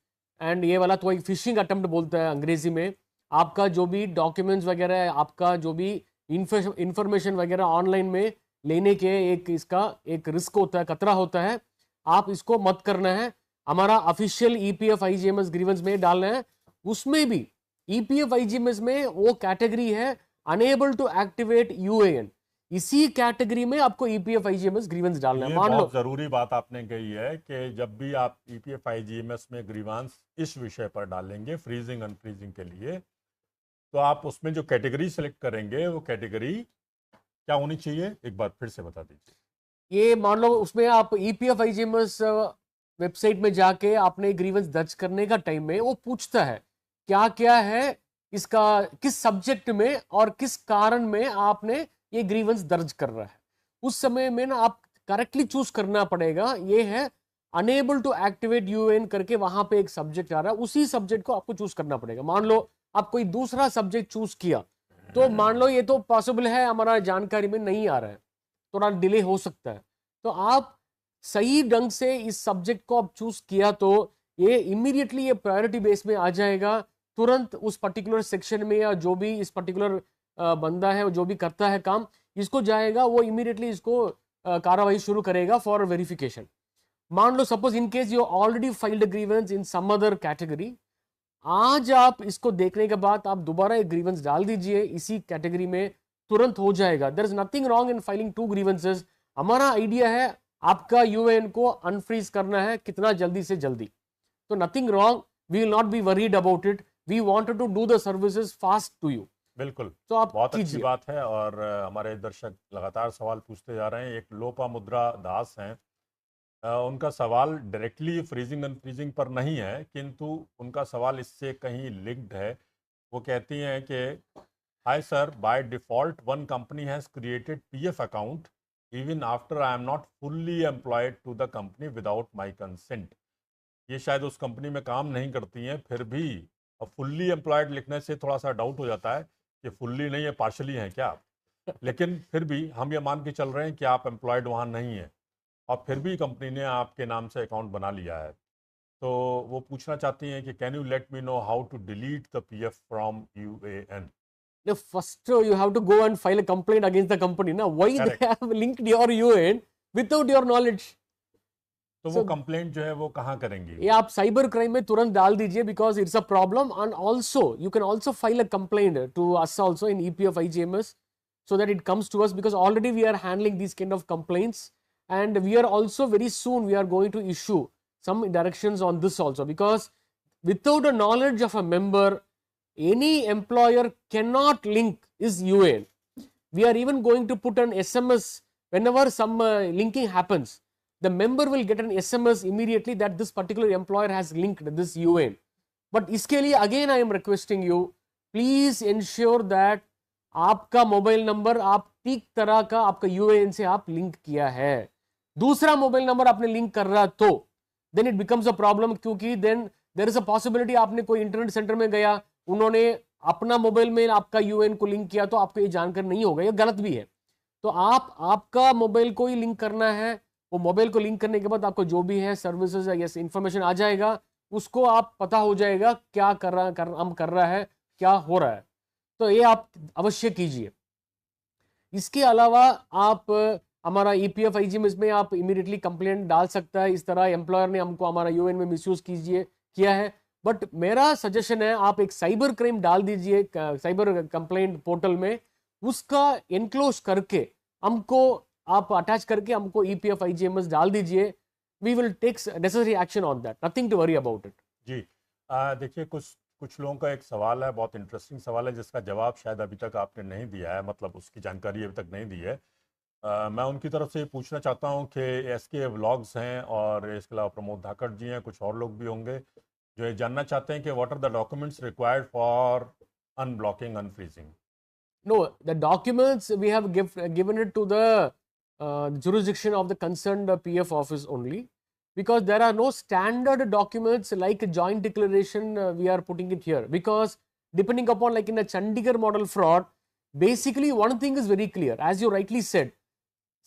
एंड ये वाला तो एक फिशिंग अटेम्प्ट बोलता है अंग्रेजी में। आपका जो भी डॉक्यूमेंट्स वगैरह है, आपका जो भी इंफॉर्मेशन वगैरह ऑनलाइन में लेने के एक इसका एक रिस्क होता है, खतरा होता है, आप इसको मत करना है। हमारा ऑफिशियल ईपीएफ आईजीएमएस ग्रीवेंस में डालना है। उसमें भी ईपीएफ आईजीएमएस में वो कैटेगरी है अनेबल टू एक्टिवेट यूएएन, इसी कैटेगरी में आपको ईपीएफ आईजीएमएस ग्रीवेंस डालना है। ये मान लो बहुत जरूरी बात आपने कही है कि जब भी आप ईपीएफ आईजीएमएस में ग्रीवांस इस विषय पर डालेंगे फ्रीजिंग अनफ्रीजिंग के लिए, तो आप उसमें जो कैटेगरी सेलेक्ट करेंगे वो कैटेगरी क्या होनी चाहिए, एक बार फिर से बता दीजिए। ये मान लो उसमें आप ईपीएफ आईजीएमएस वेबसाइट में जाके आपने ग्रीवेंस दर्ज करने का टाइम में वो पूछता है क्या क्या है इसका, किस सब्जेक्ट में और किस कारण में आपने ये ग्रीवेंस दर्ज कर रहा है। उस समय में ना आप करेक्टली चूज करना पड़ेगा। ये है अनेबल टू एक्टिवेट यूएन करके वहां पे एक सब्जेक्ट आ रहा है, उसी सब्जेक्ट को आपको चूज करना पड़ेगा। मान लो आप कोई दूसरा सब्जेक्ट चूज किया तो मान लो ये तो पॉसिबल है हमारा जानकारी में नहीं आ रहा है, थोड़ा डिले हो सकता है, तो आप सही ढंग से इस सब्जेक्ट को आप चूज किया तो ये इमीडिएटली ये प्रायोरिटी बेस में आ जाएगा। तुरंत उस पर्टिकुलर सेक्शन में या जो भी इस पर्टिकुलर बंदा है जो भी करता है काम, इसको जाएगा, वो इमीडिएटली इसको कार्रवाई शुरू करेगा फॉर वेरिफिकेशन। मान लो suppose in case you already filed grievance in some other category, आज आप इसको देखने के बाद आप दोबारा एक ग्रीवेंस डाल दीजिए इसी कैटेगरी में, तुरंत हो जाएगा। There is nothing wrong in filing 2 grievances. हमारा आइडिया है आपका यूएन को अनफ्रीज करना है कितना जल्दी से जल्दी, तो nothing wrong, we will not be worried about it, we wanted to do the services fast to you. बिल्कुल, तो आप बहुत अच्छी कीजिए। बात है। और हमारे दर्शक लगातार सवाल पूछते जा रहे हैं। एक लोपामुद्रा दास हैं, उनका सवाल डायरेक्टली फ्रीजिंग अनफ्रीजिंग पर नहीं है, किंतु उनका सवाल इससे कहीं लिंक्ड है। वो कहती हैं कि hi sir, by default one company has created PF account even after I am not fully employed to the company without my consent. ये शायद उस कंपनी में काम नहीं करती हैं, फिर भी अब फुल्ली एम्प्लॉयड लिखने से थोड़ा सा डाउट हो जाता है कि फुल्ली नहीं है, पार्शली हैं क्या आप। लेकिन फिर भी हम ये मान के चल रहे हैं कि आप एम्प्लॉयड वहाँ नहीं हैं और फिर भी कंपनी ने आपके नाम से अकाउंट बना लिया है। तो वो पूछना चाहती हैं कि can you let me know how to delete the PF from UAN. First you have to go and file a complaint against the company. Now why Correct. they have linked your UAN without your knowledge? तो वो complaint जो है वो कहाँ करेंगे? ये आप cyber crime में तुरंत डाल दीजिए because it's a problem, and also you can also file a complaint to us also in EPF IGMS so that it comes to us, because already we are handling these kind of complaints and we are also very soon we are going to issue some directions on this also, because without the knowledge of a member, any employer cannot link his UAN. We are even going to put an SMS whenever some linking happens. The member will get an SMS immediately that this particular employer has linked this UAN. But इसके लिए again I am requesting you, please ensure that आपका mobile number आप ठीक तरह का आपका UAN से आप लिंक किया है. दूसरा मोबाइल नंबर आपने लिंक कर रहा तो then it becomes a problem, क्योंकि then there is a possibility आपने कोई इंटरनेट सेंटर में गया, उन्होंने अपना मोबाइल में आपका यूएन को लिंक किया तो आपको ये जानकारी नहीं होगा, ये गलत भी है. तो आपका मोबाइल को ही लिंक करना है. वो मोबाइल को लिंक करने के बाद आपको जो भी है सर्विसेज या इंफॉर्मेशन आ जाएगा, उसको आप पता हो जाएगा क्या कर रहा है, क्या हो रहा है. तो ये आप अवश्य कीजिए. इसके अलावा आप हमारा ईपीएफ आईजी में इसमें आप इमीडिएटली कंप्लेंट डाल सकता है. इस तरह एम्प्लॉयर ने हमको हमारा यूएन में मिसयूज किया है. बट मेरा सजेशन है आप एक साइबर क्राइम डाल दीजिए साइबर कंप्लेंट पोर्टल में, उसका एनक्लोज करके हमको आप अटैच करके हमको ईपीएफ आईजीएमएस डाल दीजिए. We will take necessary action on that, nothing to worry about it. जी देखिए, कुछ लोगों का एक सवाल है, बहुत इंटरेस्टिंग सवाल है, जिसका जवाब शायद अभी तक आपने नहीं दिया है, मतलब उसकी जानकारी अभी तक नहीं दी है. मैं उनकी तरफ से पूछना चाहता हूं कि एसके व्लॉग्स हैं और इसके अलावा प्रमोद धाकड़ जी हैं, कुछ और लोग भी होंगे जो ये जानना चाहते हैं कि what are the documents required for unblocking, unfreezing. No, the documents we have given it to the jurisdiction of the concerned PF office only, because there are no standard documents like a joint declaration we are putting it here, because depending upon, like in a Chandigarh model fraud, basically one thing is very clear, as you rightly said,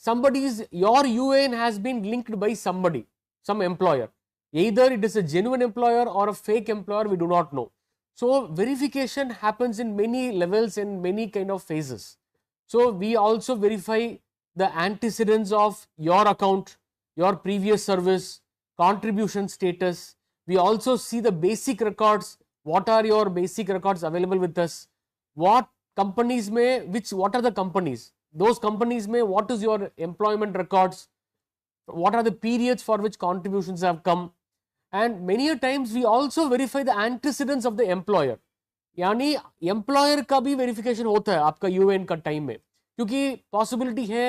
your UAN has been linked by somebody, some employer. Either it is a genuine employer or a fake employer, we do not know. So verification happens in many levels and many kind of phases. So we also verify the antecedents of your account, your previous service, contribution status. We also see the basic records. What are your basic records available with us? What companies what are the companies? Those companies what is your employment records? What are the periods for which contributions have come? And many a times we also verify the antecedents of the employer. यानी employer का भी verification होता है आपका UN का time में, क्योंकि possibility है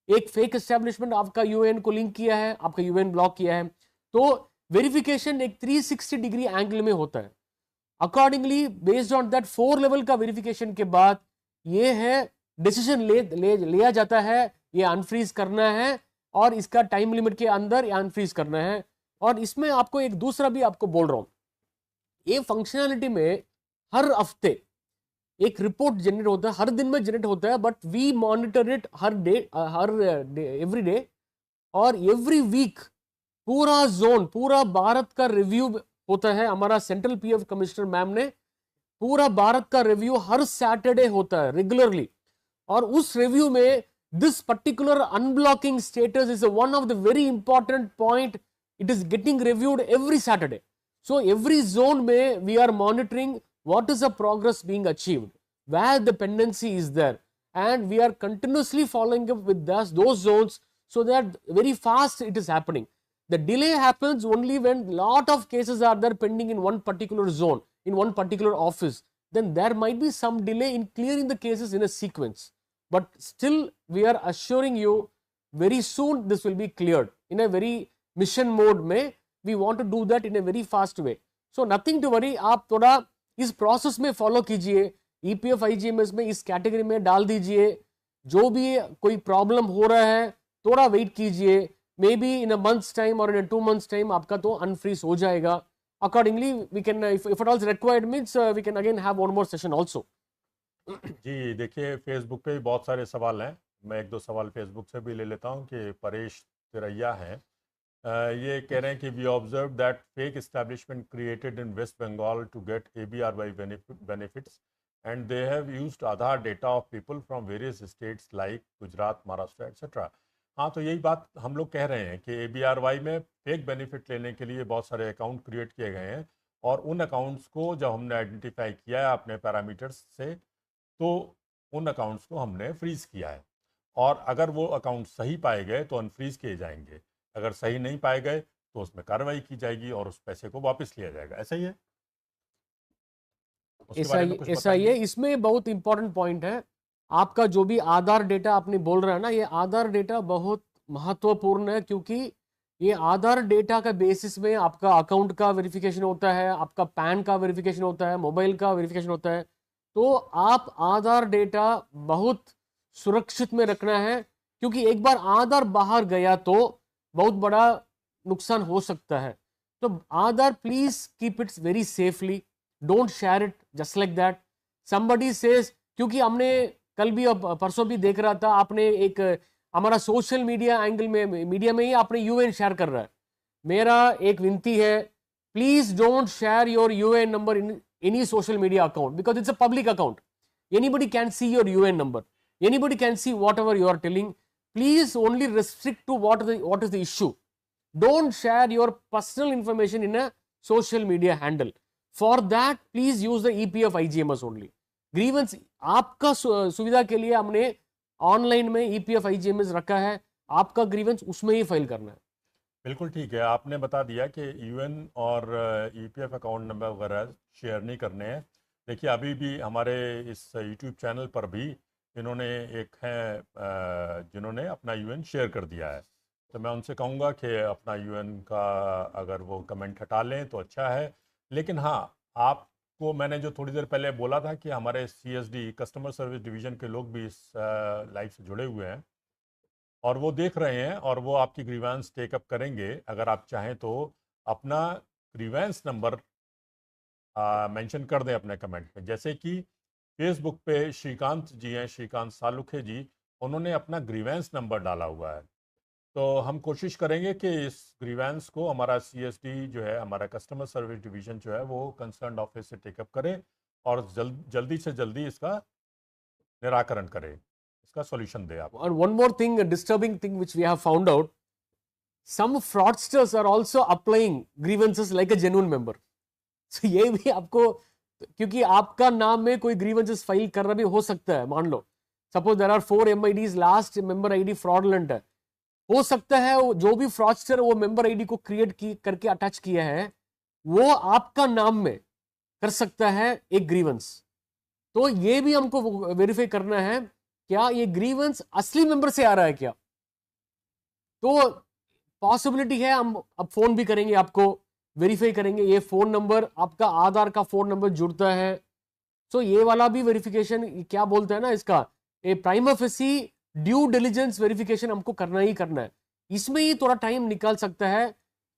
एक फेक एस्टेब्लिशमेंट आपका यूएन को लिंक किया है, आपका यूएन ब्लॉक किया है, तो वेरिफिकेशन एक 360 डिग्री एंगल में होता है. Accordingly based on that 4 level का वेरिफिकेशन के बाद ये है डिसीजन लिया जाता है, ये अनफ्रीज करना है और इसका टाइम लिमिट के अंदर ये अनफ्रीज करना है. और इसमें आपको एक दूसरा भी आपको बोल रहा हूं, ये फंक्शनैलिटी में हर हफ्ते एक रिपोर्ट जनरेट होता है, हर दिन में जनरेट होता है, but we monitor it every day और एवरी वीक. पूरा जोन, पूरा भारत का रिव्यू होता है. हमारा सेंट्रल पीएफ कमिश्नर मैम ने पूरा भारत का रिव्यू हर सैटरडे होता है रेगुलरली, और उस रिव्यू में this particular unblocking status is one of the very important point. It is getting reviewed every Saturday. So every zone we are monitoring what is the progress being achieved, where the pendency is there, and we are continuously following up with those zones so that very fast it is happening. The delay happens only when lot of cases are there pending in one particular zone, in one particular office. Then there might be some delay in clearing the cases in a sequence. But still we are assuring you very soon this will be cleared in a very mission mode में. We want to do that in a very fast way. So nothing to worry, आप थोड़ा इस process में follow कीजिए. EPF IGMS में इस category में डाल दीजिए. जो भी कोई प्रॉब्लम हो रहा है थोड़ा वेट कीजिए, may be in a months time और इन अ 2 months टाइम आपका तो अनफ्रीज हो जाएगा. Accordingly we can, if it also required means we can again have one more session also. जी देखिए, फेसबुक पे भी बहुत सारे सवाल हैं. मैं 1-2 सवाल फेसबुक से भी ले लेता हूं कि परेश तिरैया हैं. ये कह रहे हैं कि we observe that fake establishment created in West Bengal to get ABRY benefits and they have used Aadhaar data of people from various states like Gujarat, Maharashtra etcetera. हाँ, तो यही बात हम लोग कह रहे हैं कि ABRY में फेक बेनिफिट लेने के लिए बहुत सारे अकाउंट क्रिएट किए गए हैं, और उन अकाउंट्स को जब हमने आइडेंटिफाई किया है अपने पैरामीटर्स से, तो उन अकाउंट्स को हमने फ्रीज किया है. और अगर वो अकाउंट सही पाए गए तो अनफ्रीज किए जाएंगे, अगर सही नहीं पाए गए तो उसमें कार्रवाई की जाएगी और उस पैसे को वापस लिया जाएगा। ऐसा ही है, उसके ऐसा बारे ही में कुछ ऐसा ही है। बताएंगे? इसमें बहुत इंपॉर्टेंट पॉइंट है, आपका जो भी आधार डेटा आपने बोल रहा है ना, ये आधार डेटा बहुत महत्वपूर्ण है, क्योंकि ये आधार डेटा का बेसिस में आपका अकाउंट का वेरिफिकेशन होता है, आपका पैन का वेरिफिकेशन होता है, मोबाइल का वेरिफिकेशन होता है। तो आप आधार डेटा बहुत सुरक्षित में रखना है, क्योंकि एक बार आधार बाहर गया तो बहुत बड़ा नुकसान हो सकता है। तो Aadhaar please keep it very safely, don't share it just like that. Somebody says, क्योंकि हमने कल भी और परसों भी देख रहा था, आपने एक हमारा सोशल मीडिया एंगल में, मीडिया में ही आपने यूएन शेयर कर रहा है। मेरा एक विनती है, please don't share your UN number in any social media account, because it's a public account. Anybody can see your UN number, anybody can see whatever you are telling. Please only restrict to what is the issue. Don't share your personal information in a social media handle. For that, please use the EPF IGMS only. Grievance आपका सुविधा के लिए हमने online में EPF IGMS रखा है, आपका grievance उसमें ही फाइल करना है। बिल्कुल ठीक है, आपने बता दिया कि यूएन और ईपीएफ अकाउंट नंबर वगैरह शेयर नहीं करने हैं। देखिए अभी भी हमारे इस यूट्यूब चैनल पर भी इन्होंने एक है जिन्होंने अपना यूएन शेयर कर दिया है, तो मैं उनसे कहूँगा कि अपना यूएन का अगर वो कमेंट हटा लें तो अच्छा है। लेकिन हाँ, आपको मैंने जो थोड़ी देर पहले बोला था कि हमारे सीएसडी कस्टमर सर्विस डिवीज़न के लोग भी इस लाइव से जुड़े हुए हैं और वो देख रहे हैं और वो आपकी ग्रीवेंस टेकअप करेंगे। अगर आप चाहें तो अपना ग्रीवेंस नंबर मेंशन कर दें अपने कमेंट में, जैसे कि फेसबुक पे श्रीकांत जी हैं, श्रीकांत सालुखे जी, उन्होंने अपना ग्रीवेंस नंबर डाला हुआ है। तो हम कोशिश करेंगे कि इस ग्रीवेंस को हमारा सीएसडी जो है, हमारा कस्टमर सर्विस डिवीज़न जो है, वो कंसर्न ऑफिस से टेकअप करे और जल्दी से जल्दी इसका निराकरण करे, इसका सॉल्यूशन दे आप। And one more thing, a disturbing thing which we have found out, some fraudsters are also applying grievances like a genuine member. So ये भी आपको, क्योंकि आपका नाम में कोई ग्रीवेंसेस फाइल कर रहा भी हो सकता है, मान लो suppose there are 4 MIDs, last member ID fraudulent है, हो सकता है जो भी फ्रॉडस्टर वो मेंबर आईडी को क्रिएट करके अटैच किया है, वो आपका नाम में कर सकता है एक ग्रीवेंस। तो ये भी हमको वेरीफाई करना है, क्या ये ग्रीवेंस असली मेंबर से आ रहा है क्या। तो पॉसिबिलिटी है, हम अब फोन भी करेंगे, आपको वेरीफाई करेंगे ये फोन नंबर आपका आधार का फोन नंबर जुड़ता है। सो ये वाला भी वेरिफिकेशन, क्या बोलते हैं ना इसका, a prima facie due diligence verification हमको करना ही करना है। इसमें ही थोड़ा टाइम निकाल सकता है,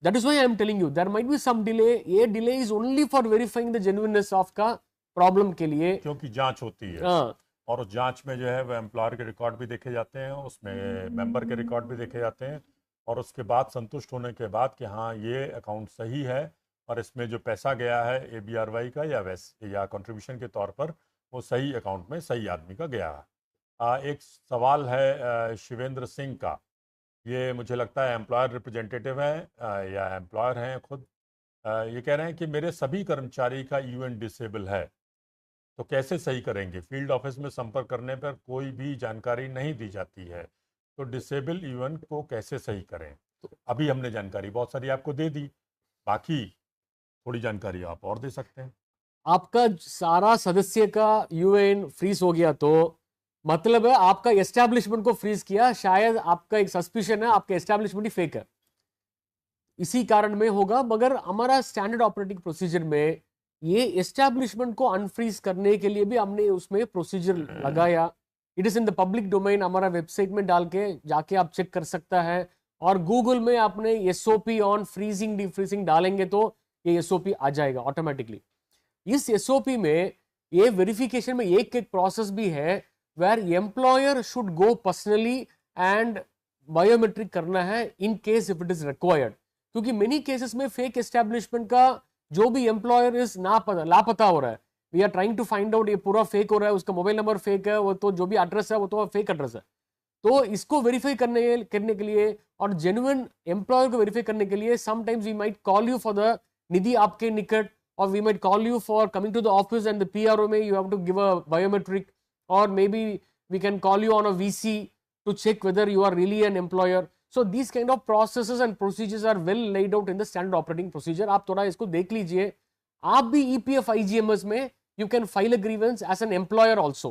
that is why I am telling you there might be some delay. ये delay is only for verifying the genuineness of का प्रॉब्लम के लिए, क्योंकि जांच होती है और उस जांच में जो है वो एम्प्लॉयर के रिकॉर्ड भी देखे जाते हैं, उसमें मेंबर के रिकॉर्ड भी देखे जाते हैं और उसके बाद संतुष्ट होने के बाद कि हाँ ये अकाउंट सही है और इसमें जो पैसा गया है ABRY का या कंट्रीब्यूशन के तौर पर, वो सही अकाउंट में सही आदमी का गया है। एक सवाल है शिवेंद्र सिंह का, ये मुझे लगता है एम्प्लॉयर रिप्रेजेंटेटिव हैं या एम्प्लॉयर हैं खुद। ये कह रहे हैं कि मेरे सभी कर्मचारी का यूएन डिसेबल है, तो कैसे सही करेंगे? फील्ड ऑफिस में संपर्क करने पर कोई भी जानकारी नहीं दी जाती है, तो डिसेबल यूएन को कैसे सही करें? तो अभी हमने जानकारी बहुत सारी आपको दे दी, बाकी थोड़ी जानकारी आप और दे सकते हैं। आपका सारा सदस्य का यूएन फ्रीज हो गया तो मतलब है आपका एस्टैब्लिशमेंट को फ्रीज किया, शायद आपका एक सस्पिशन है आपका एस्टैब्लिशमेंट ही फेक है, इसी कारण में होगा। मगर हमारा स्टैंडर्ड ऑपरेटिंग प्रोसीजर में ये एस्टैब्लिशमेंट को अनफ्रीज करने के लिए भी हमने उसमें प्रोसीजर लगाया। It is in the public domain, हमारा वेबसाइट में डाल के जाके आप चेक कर सकता है, और गूगल में आपने SOP ऑन फ्रीजिंग डिफ्रीजिंग डालेंगे तो ये SOP आ जाएगा ऑटोमेटिकली। इस SOP में ये वेरिफिकेशन में एक प्रोसेस भी है where employer should go personally and biometric करना है in case if it is required, क्योंकि मेनी केसेस में फेक एस्टैब्लिशमेंट का जो भी एम्प्लॉयर इज लापता हो रहा है, we are trying to find out ये पूरा फेक हो रहा है, उसका मोबाइल नंबर फेक है, वो तो जो भी एड्रेस है वो तो फेक एड्रेस है। तो इसको वेरीफाई करने के लिए और जेन्युइन एम्प्लॉयर को वेरीफाई करने के लिए sometimes we might call you for the Nidhi Aapke Nikat, और we might call you for coming to the office and the PRO में you have to give a biometric, और maybe we can call you on a VC to check whether you are really an employer. So these kind of processes and procedures are well laid out in the standard operating procedure. आप थोड़ा इसको देख लीजिए. आप भी EPF IGMS में you can file a grievance as an employer also.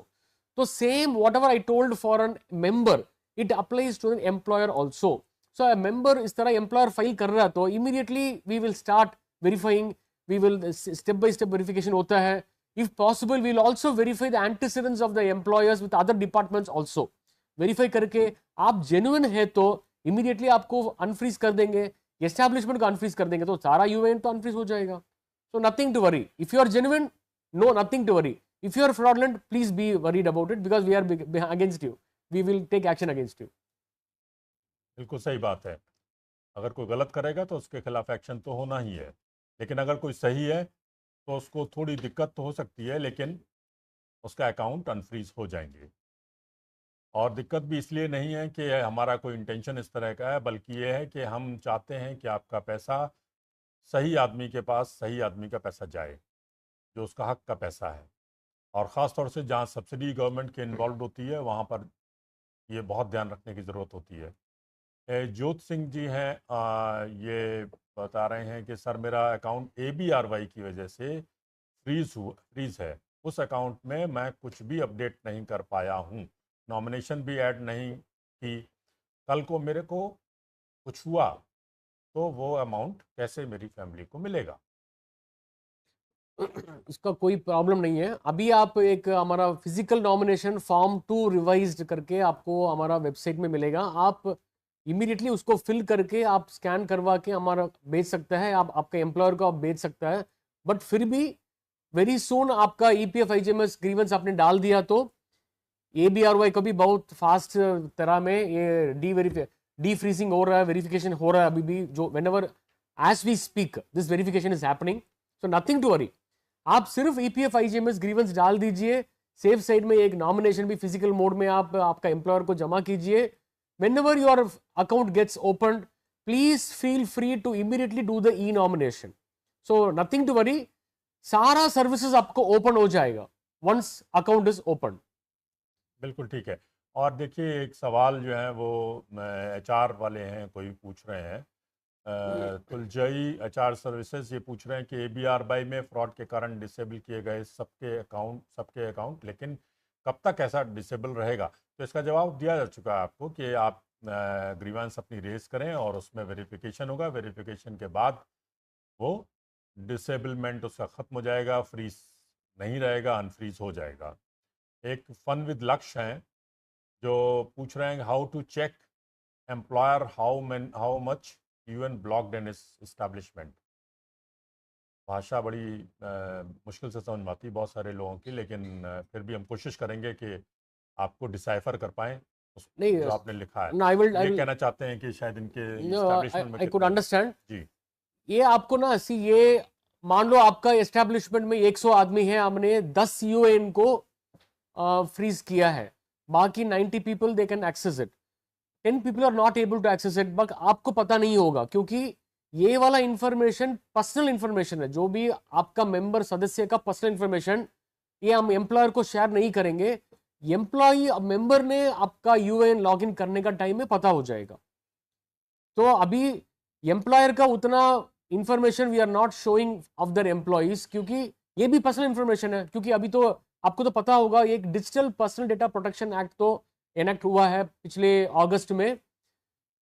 So same whatever I told for a member, it applies to an employer also. So a member इस तरह employer file कर रहा तो immediately we will start verifying. We will step by step verification होता है. If possible, we will also verify the antecedents of the employers with other departments also. Verify करके आप genuine है तो immediately आपको unfreeze कर देंगे, establishment को unfreeze कर देंगे तो सारा UAN तो unfreeze हो जाएगा. So nothing to worry. If you are genuine, no, nothing to worry. If you are fraudulent, please be worried about it because we are against you. We will take action against you. बिल्कुल सही बात है. अगर कोई गलत करेगा तो उसके खिलाफ एक्शन तो होना ही है, लेकिन अगर कोई सही है तो उसको थोड़ी दिक्कत तो हो सकती है, लेकिन उसका अकाउंट अनफ्रीज हो जाएंगे. और दिक्कत भी इसलिए नहीं है कि हमारा कोई इंटेंशन इस तरह का है, बल्कि ये है कि हम चाहते हैं कि आपका पैसा सही आदमी के पास, सही आदमी का पैसा जाए जो उसका हक का पैसा है. और ख़ास तौर से जहाँ सब्सिडी गवर्नमेंट के इन्वॉल्व होती है वहाँ पर ये बहुत ध्यान रखने की ज़रूरत होती है. ज्योत सिंह जी हैं, ये बता रहे हैं कि सर मेरा अकाउंट ABRY की वजह से फ्रीज है. उस अकाउंट में मैं कुछ भी अपडेट नहीं कर पाया हूँ, नॉमिनेशन भी ऐड नहीं की. कल को मेरे को कुछ हुआ तो वो अमाउंट कैसे मेरी फैमिली को मिलेगा? इसका कोई प्रॉब्लम नहीं है. अभी आप एक हमारा फिजिकल नॉमिनेशन फॉर्म 2 रिवाइज्ड करके आपको हमारा वेबसाइट में मिलेगा. आप इमीडिएटली उसको फिल करके आप स्कैन करवा के हमारा भेज सकता है. आप आपके एम्प्लॉयर को आप भेज सकता है. बट फिर भी वेरी सून आपका EPF IGMS ग्रीवेंस आपने डाल दिया तो ABRY को भी बहुत फास्ट तरह में ये डी फ्रीजिंग हो रहा है, वेरिफिकेशन हो रहा है अभी भी. जो whenever as we speak this verification is happening. So nothing to worry. आप सिर्फ EPF IGMS ग्रीवेंस डाल दीजिए. सेफ साइड में एक नॉमिनेशन भी फिजिकल मोड में आप आपका एम्प्लॉयर को जमा कीजिए. Whenever your account gets opened, please feel free to immediately do the e-nomination. So nothing to worry. सारा सर्विसेज आपको ओपन हो जाएगा once account is opened. बिल्कुल ठीक है. और देखिए एक सवाल जो है वो HR वाले हैं, कोई पूछ रहे हैं, तुलजई HR सर्विसेज ये पूछ रहे हैं कि ABRY में फ्रॉड के कारण डिसेबल किए गए सबके अकाउंट लेकिन कब तक ऐसा डिसेबल रहेगा? तो इसका जवाब दिया जा चुका है आपको कि आप ग्रीवेंस अपनी रेज करें और उसमें वेरिफिकेशन होगा. वेरिफिकेशन के बाद वो डिसेबलमेंट उसका ख़त्म हो जाएगा, फ्रीज नहीं रहेगा, अनफ्रीज हो जाएगा. एक फन विद लक्ष्य हैं जो पूछ रहे हैं how to check employer how much UN blocked in establishment. भाषा बड़ी मुश्किल से समझ में आती है बहुत सारे लोगों की, लेकिन फिर भी हम कोशिश करेंगे कि आपको डिसाइफर कर पाएं नहीं जो आपने लिखा है. No, I will कहना चाहते हैं कि शायद इनके No, establishment में I could कितना- understand. जी ये आपको ना ये मान लो आपका एस्टेब्लिशमेंट में 100 आदमी है, हमने 10 UAN को फ्रीज किया है, बाकी 90 people they can access it. 10 people are not able to access it. But आपको पता नहीं होगा क्योंकि ये वाला इंफॉर्मेशन पर्सनल इंफॉर्मेशन है. जो भी आपका मेंबर सदस्य का पर्सनल इंफॉर्मेशन ये हम एम्प्लॉयर को शेयर नहीं करेंगे. एम्प्लॉय मेंबर ने आपका UAN लॉगिन करने का टाइम में पता हो जाएगा. तो अभी एम्प्लॉयर का उतना information we are not showing of their employees क्योंकि ये भी पर्सनल इंफॉर्मेशन है. क्योंकि अभी तो आपको तो पता होगा एक digital personal data protection act तो एनेक्ट हुआ है पिछले अगस्त में.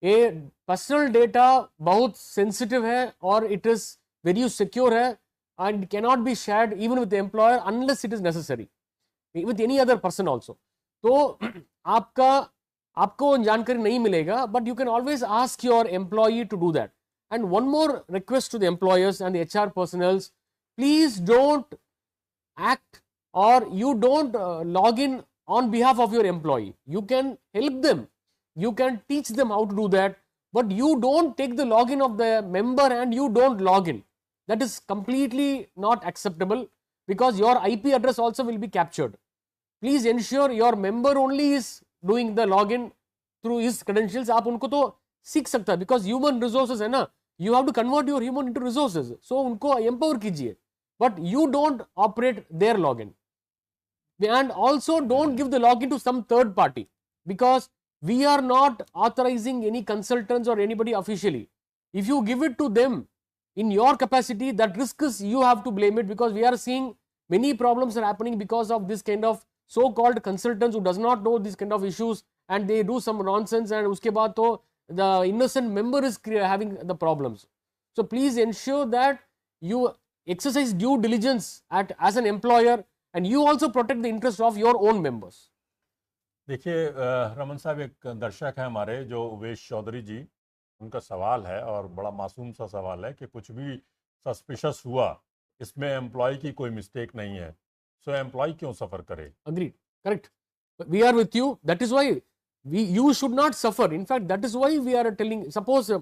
ये पर्सनल डेटा बहुत सेंसिटिव है और इट इज वेरी सिक्योर है and cannot be shared even with employer unless it is necessary with any other person also. तो आपको जानकारी नहीं मिलेगा, but you can always ask your employee to do that. And one more request to the employers and the HR personals, please don't act or you don't log in on behalf of your employee. You can help them, you can teach them how to do that, but you don't take the login of the member and you don't log in. That is completely not acceptable because your IP address also will be captured. Please ensure your member only is doing the login through his credentials. आप उनको तो सीख सकता है because human resources है ना, you have to convert your human into resources. So उनको empower कीजिए, but you don't operate their login. And also don't give the login to some third party because we are not authorizing any consultants or anybody officially. If you give it to them in your capacity, that risk is you have to blame it, because we are seeing many problems are happening because of this kind of so-called consultants who does not know these kind of issues, and they do some nonsense, and uske baad to the innocent member is having the problems. So please ensure that you exercise due diligence as an employer, and you also protect the interest of your own members. देखिए रमन साहब, एक दर्शक है हमारे जो उवेश चौधरी जी, उनका सवाल है और बड़ा मासूम सा सवाल है कि कुछ भी सस्पिशस हुआ, इसमें एम्प्लॉय की कोई मिस्टेक नहीं है, सो एम्प्लॉय क्यों सफ़र करे? Agreed, correct. We are with you. That is why you should not suffer. In fact, that is why we are telling. Suppose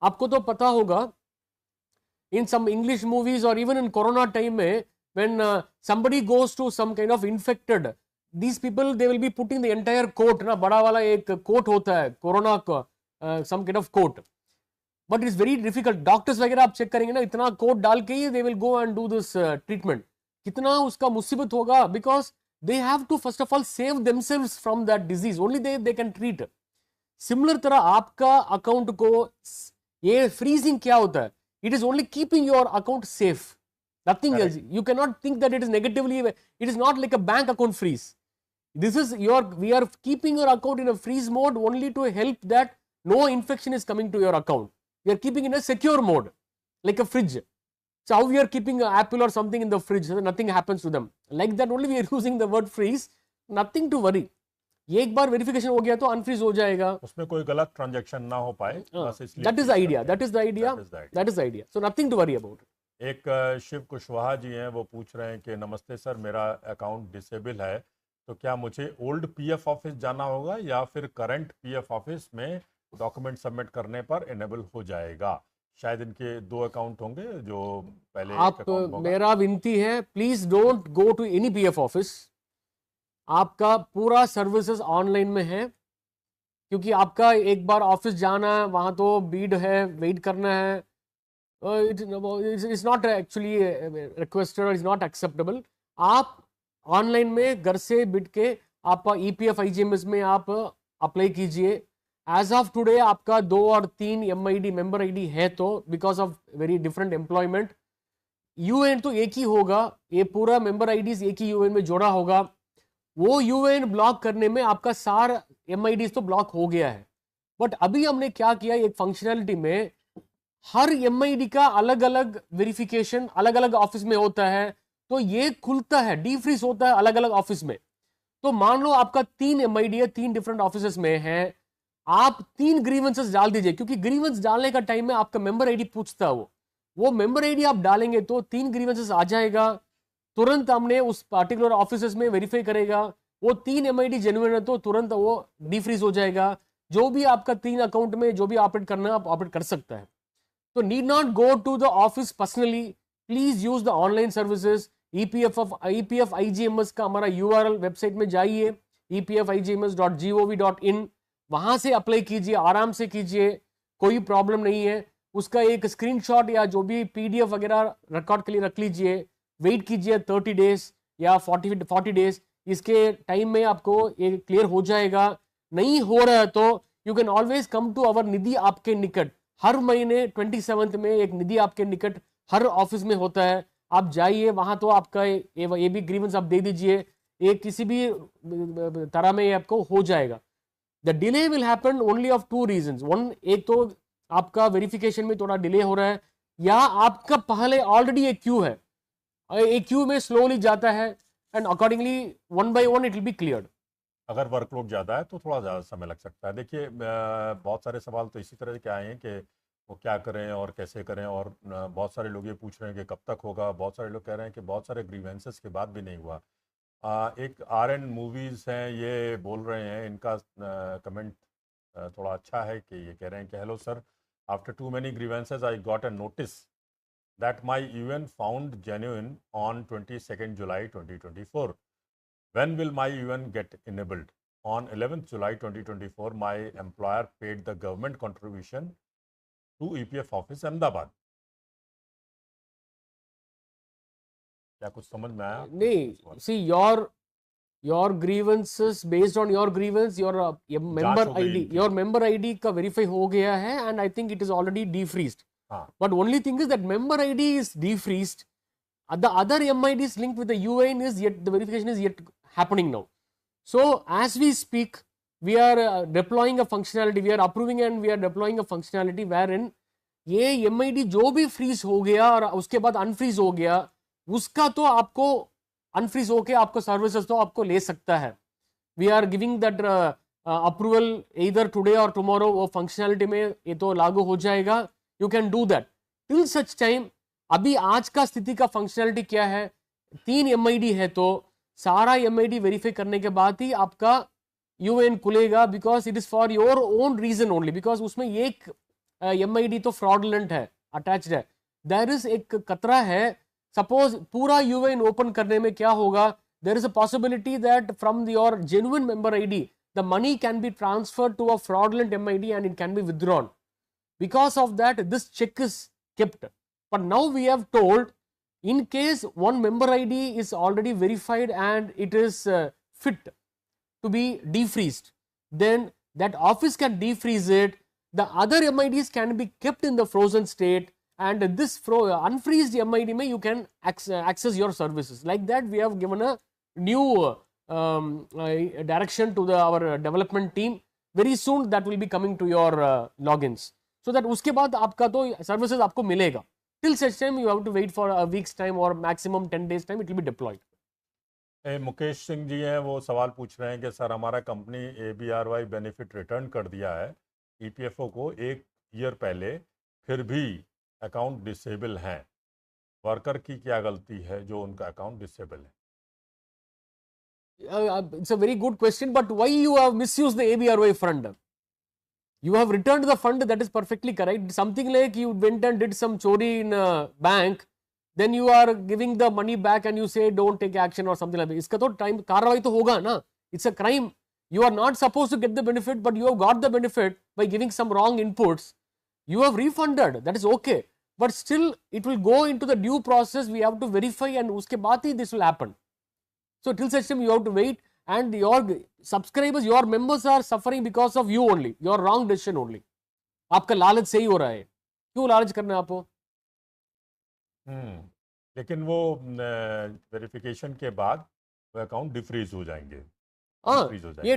आपको तो पता होगा, in some English movies or even in Corona time में, when somebody goes to some kind of infected, these people, they will be putting the entire coat, ना बड़ा वाला एक coat होता है कोरोना का, some kind of coat, but it's very difficult. Doctors वगैरह आप चेक करेंगे ना, इतना कोट डाल के ही they will go and do this treatment. कितना उसका मुसीबत होगा, because they have to first of all save themselves from that disease. Only they can treat. Similar तरह आपका अकाउंट को ये freezing क्या होता है? It is only keeping your account safe. Nothing else. You cannot think that it is negatively. It is not like a bank account freeze. This is we are keeping your account in a freeze mode only to help that no infection is coming to your account. We are keeping in a secure mode, like a fridge. So how we are keeping an apple or something in the fridge so that nothing happens to them. Like that only we are using the word freeze. Nothing to worry. ये एक बार verification हो गया तो unfreeze हो जाएगा, उसमें कोई गलत ट्रांजैक्शन ना हो पाए, बस इसलिए that is idea, that is the idea, that is idea. So nothing to worry about. एक शिव कुशवाहा जी हैं, वो पूछ रहे हैं कि नमस्ते सर, मेरा अकाउंट डिसेबल है, तो क्या मुझे ओल्ड पीएफ ऑफिस जाना होगा या फिर करंट पीएफ ऑफिस में डॉक्यूमेंट सबमिट करने पर इनेबल हो जाएगा? शायद इनके दो अकाउंट होंगे, जो पहले आप, मेरा विनती है, please don't go to any PF office. आपका पूरा सर्विसेज ऑनलाइन में है, क्योंकि आपका एक बार ऑफिस जाना है, वहाँ तो भीड़ है, वेट करना है. It's not actually requested, it's not acceptable. आप ऑनलाइन में घर से बिट के आप ईपीएफ आईजीएमएस में आप अप्लाई कीजिए. एज ऑफ टुडे आपका 2 और 3 एमआईडी मेंबर आईडी है, तो because of very different employment, UN तो एक ही होगा, ये पूरा मेंबर आईडीज एक ही यूएन में जोड़ा होगा. वो यूएन ब्लॉक करने में आपका सारा एमआईडीज तो ब्लॉक हो गया है, बट अभी हमने क्या किया, एक फंक्शनैलिटी में हर एमआईडी का अलग अलग वेरिफिकेशन अलग अलग ऑफिस में होता है, तो ये खुलता है, डीफ्रीज होता है अलग अलग ऑफिस में. तो मान लो आपका 3 एमआईडी है, 3 डिफरेंट ऑफिस में है, आप 3 ग्रीवेंसेस डाल दीजिए, क्योंकि ग्रीवेंस डालने का टाइम में आपका मेंबर आईडी पूछता है, वो मेंबर आईडी आप डालेंगे तो 3 ग्रीवेंसेस आ जाएगा, तुरंत हमने उस पर्टिकुलर ऑफिस में वेरीफाई करेगा, वो 3 एमआईडी जेन्युइन है तो तुरंत वो डीफ्रीज हो जाएगा. जो भी आपका 3 अकाउंट में जो भी ऑपरेट करना है आप ऑपरेट कर सकता है. तो need not go to the office personally, please use the online services. EPF IGMS का हमारा यूआरएल वेबसाइट में जाइए, epfigms.gov.in, वहां से अप्लाई कीजिए, आराम से कीजिए, कोई प्रॉब्लम नहीं है. उसका एक स्क्रीनशॉट या जो भी पीडीएफ वगैरह रिकॉर्ड के लिए रख लीजिए, वेट कीजिए 30 डेज या 40 डेज, इसके टाइम में आपको ये क्लियर हो जाएगा. नहीं हो रहा है तो you can always come to our Nidhi Aapke Nikat. हर महीने 27 में एक निधि आपके निकट हर ऑफिस में होता है, आप जाइए वहां, तो आपका ये भी ग्रीवेंस आप दे दीजिए, एक किसी भी तरह में आपको हो जाएगा. The delay will happen only of 2 reasons. One, एक तो आपका वेरिफिकेशन में थोड़ा डिले हो रहा है, या आपका पहले ऑलरेडी एक क्यू है, एक क्यू में स्लोली जाता है, and accordingly 1 by 1 it will be cleared. अगर वर्कलोड ज़्यादा है तो थोड़ा ज़्यादा समय लग सकता है. देखिए बहुत सारे सवाल तो इसी तरह के आए हैं कि वो क्या करें और कैसे करें, और बहुत सारे लोग ये पूछ रहे हैं कि कब तक होगा. बहुत सारे लोग कह रहे हैं कि बहुत सारे ग्रीवेंसेस के बाद भी नहीं हुआ. एक RN मूवीज़ हैं, ये बोल रहे हैं, इनका कमेंट थोड़ा अच्छा है कि ये कह रहे हैं कि hello sir, after two many grievances I got a notice that my UN found genuine on 22nd July 2024. When will my UN get enabled? On 11th July 2024, my employer paid the government contribution to EPF office Ahmedabad. क्या कुछ समझ में आया? नहीं, see your grievances, based on your grievance, your member हो गई ID, इनकी। your member ID का verify हो गया है, and I think it is already defreezed. हाँ But only thing is that member ID is defreezed. The other MIDs linked with the UIN is yet, the verification is yet happening now. So as we speak, we are deploying a functionality, we are approving and we are deploying a functionality wherein ये MID जो भी freeze हो गया और उसके बाद unfreeze हो गया, उसका तो आपको unfreeze होके आपको services तो आपको ले सकता है. We are giving that approval either today or tomorrow. वो functionality में ये तो लागू हो जाएगा. You can do that. Till such time, अभी आज का स्थिति का फंक्शनैलिटी क्या है, 3 MID है तो सारा MID वेरीफाई करने के बाद ही आपका यूएन खुलेगा, because it is for your own reason only, because उसमें एक MID तो फ्रॉडलेंट है, अटैच्ड है. देयर इज एक खतरा है, सपोज पूरा यूएन ओपन करने में क्या होगा, there is a possibility that from your genuine member ID the money can be transferred to a fraudulent MID and it can be withdrawn. Because of that, this check is kept. But now we have told, in case one member ID is already verified and it is fit to be defreezed, then that office can defreeze it. The other MIDs can be kept in the frozen state, and this unfreezed MID may you can access your services. Like that, we have given a new direction to our development team. Very soon, that will be coming to your logins. So that उसके बाद आपका तो services आपको मिलेगा. Till such time you have to wait for a week's time or maximum 10 days time, it will be deployed. Mukesh Singh ji हैं, वो सवाल पूछ रहे हैं कि सर हमारा कंपनी ABRY बेनिफिट रिटर्न कर दिया है EPFO को 1 ईयर पहले, फिर भी अकाउंट डिसेबल हैं, वर्कर की क्या गलती है जो उनका अकाउंट डिसेबल है? It's a very good question, but why you have misused the ABRY fund? You have returned the fund, that is perfectly correct. Something like you went and did some chori in a bank, then you are giving the money back and you say don't take action or something like that. इसका तो time कार्रवाई तो होगा ना. It's a crime. You are not supposed to get the benefit, but you have got the benefit by giving some wrong inputs. You have refunded, that is okay. But still, it will go into the due process. We have to verify, and उसके बाद ही this will happen. So till such time you have to wait, and your subscribers, your members are suffering because of you only, your wrong decision only. आपका लालच सही हो रहा है, क्यों लालच करना है आपको? लेकिन वो वेरिफिकेशन के बाद वो अकाउंट डिफ्रीज हो जाएंगे. हाँ, ये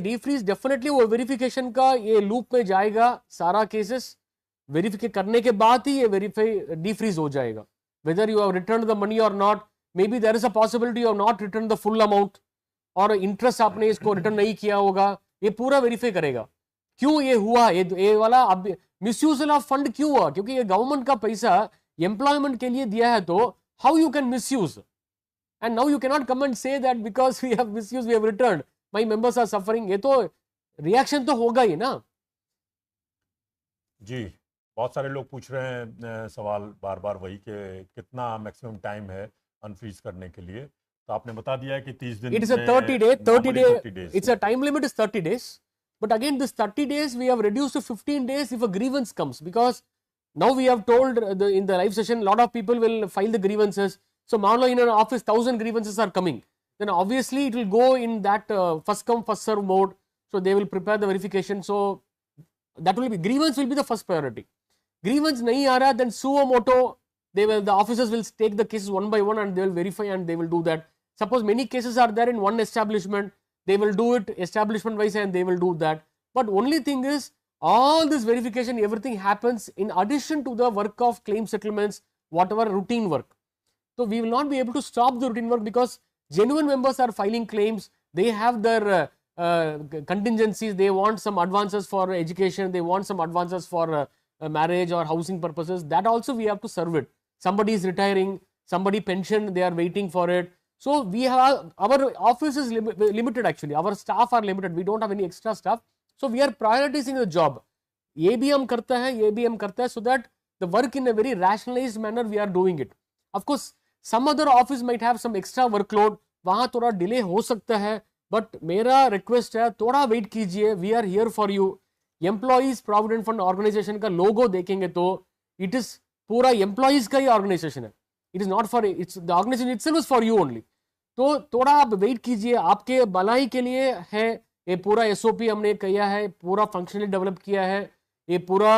डिफ्रीज डेफिनेटली वो वेरिफिकेशन का ये लूप में जाएगा. सारा केसेस वेरिफाई करने के बाद ही ये डिफ्रीज हो जाएगा. Whether you have returned the money or not, maybe there is a possibility you have not returned the full amount, और इंटरेस्ट आपने इसको रिटर्न नहीं किया होगा. ये पूरा वेरीफाई करेगा क्यों ये हुआ, ये वाला अब मिसयूज ऑफ फंड क्यों हुआ, क्योंकि ये गवर्नमेंट का पैसा एम्प्लॉयमेंट के लिए दिया है. तो how you can misuse, and now you can not come and say that because we have misuse we have returned, my members are suffering. ये तो रिएक्शन तो होगा ही ना. जी, बहुत सारे लोग पूछ रहे हैं सवाल बार बार वही कि कितना मैक्सिमम टाइम है अनफ्रीज करने के लिए. तो आपने बता दिया है कि 30 दिन. It is a 30 day. It's a time limit is 30 days. But again, this 30 days we have reduced to 15 days if a grievance comes, because now we have told in the live session, a lot of people will file the grievances. So, मान लो in an office 1000 grievances are coming, then obviously it will go in that first come first serve mode. So they will prepare the verification. So that will be, grievance will be the first priority. Grievance nahi aa raha, then suo moto, the officers will take the cases one by one and they will verify and they will do that. Suppose many cases are there in one establishment, they will do it establishment wise and they will do that. But only thing is, all this verification, everything happens in addition to the work of claim settlements, whatever routine work. So we will not be able to stop the routine work, because genuine members are filing claims, they have their contingencies, they want some advances for education, they want some advances for marriage or housing purposes. That also we have to serve it. Somebody is retiring, somebody pension, they are waiting for it. So we have, our office is limited actually, our staff are limited, we don't have any extra staff. So we are prioritizing the job. ये भी हम करते हैं, ये भी हम करते हैं, so that the work in a very rationalized manner we are doing it. Of course, some other office might have some extra workload, वहाँ थोड़ा delay हो सकता है, but मेरा request है, थोड़ा wait कीजिए, we are here for you. Employees Provident Fund Organization का logo देखेंगे तो it is पूरा employees का ही organization है. It is not for, it's the organization itself is for you only. तो थोड़ा आप वेट कीजिए, आपके भलाई के लिए है। ये पूरा एसओपी हमने किया है, पूरा फंक्शनली डेवलप किया है, ये पूरा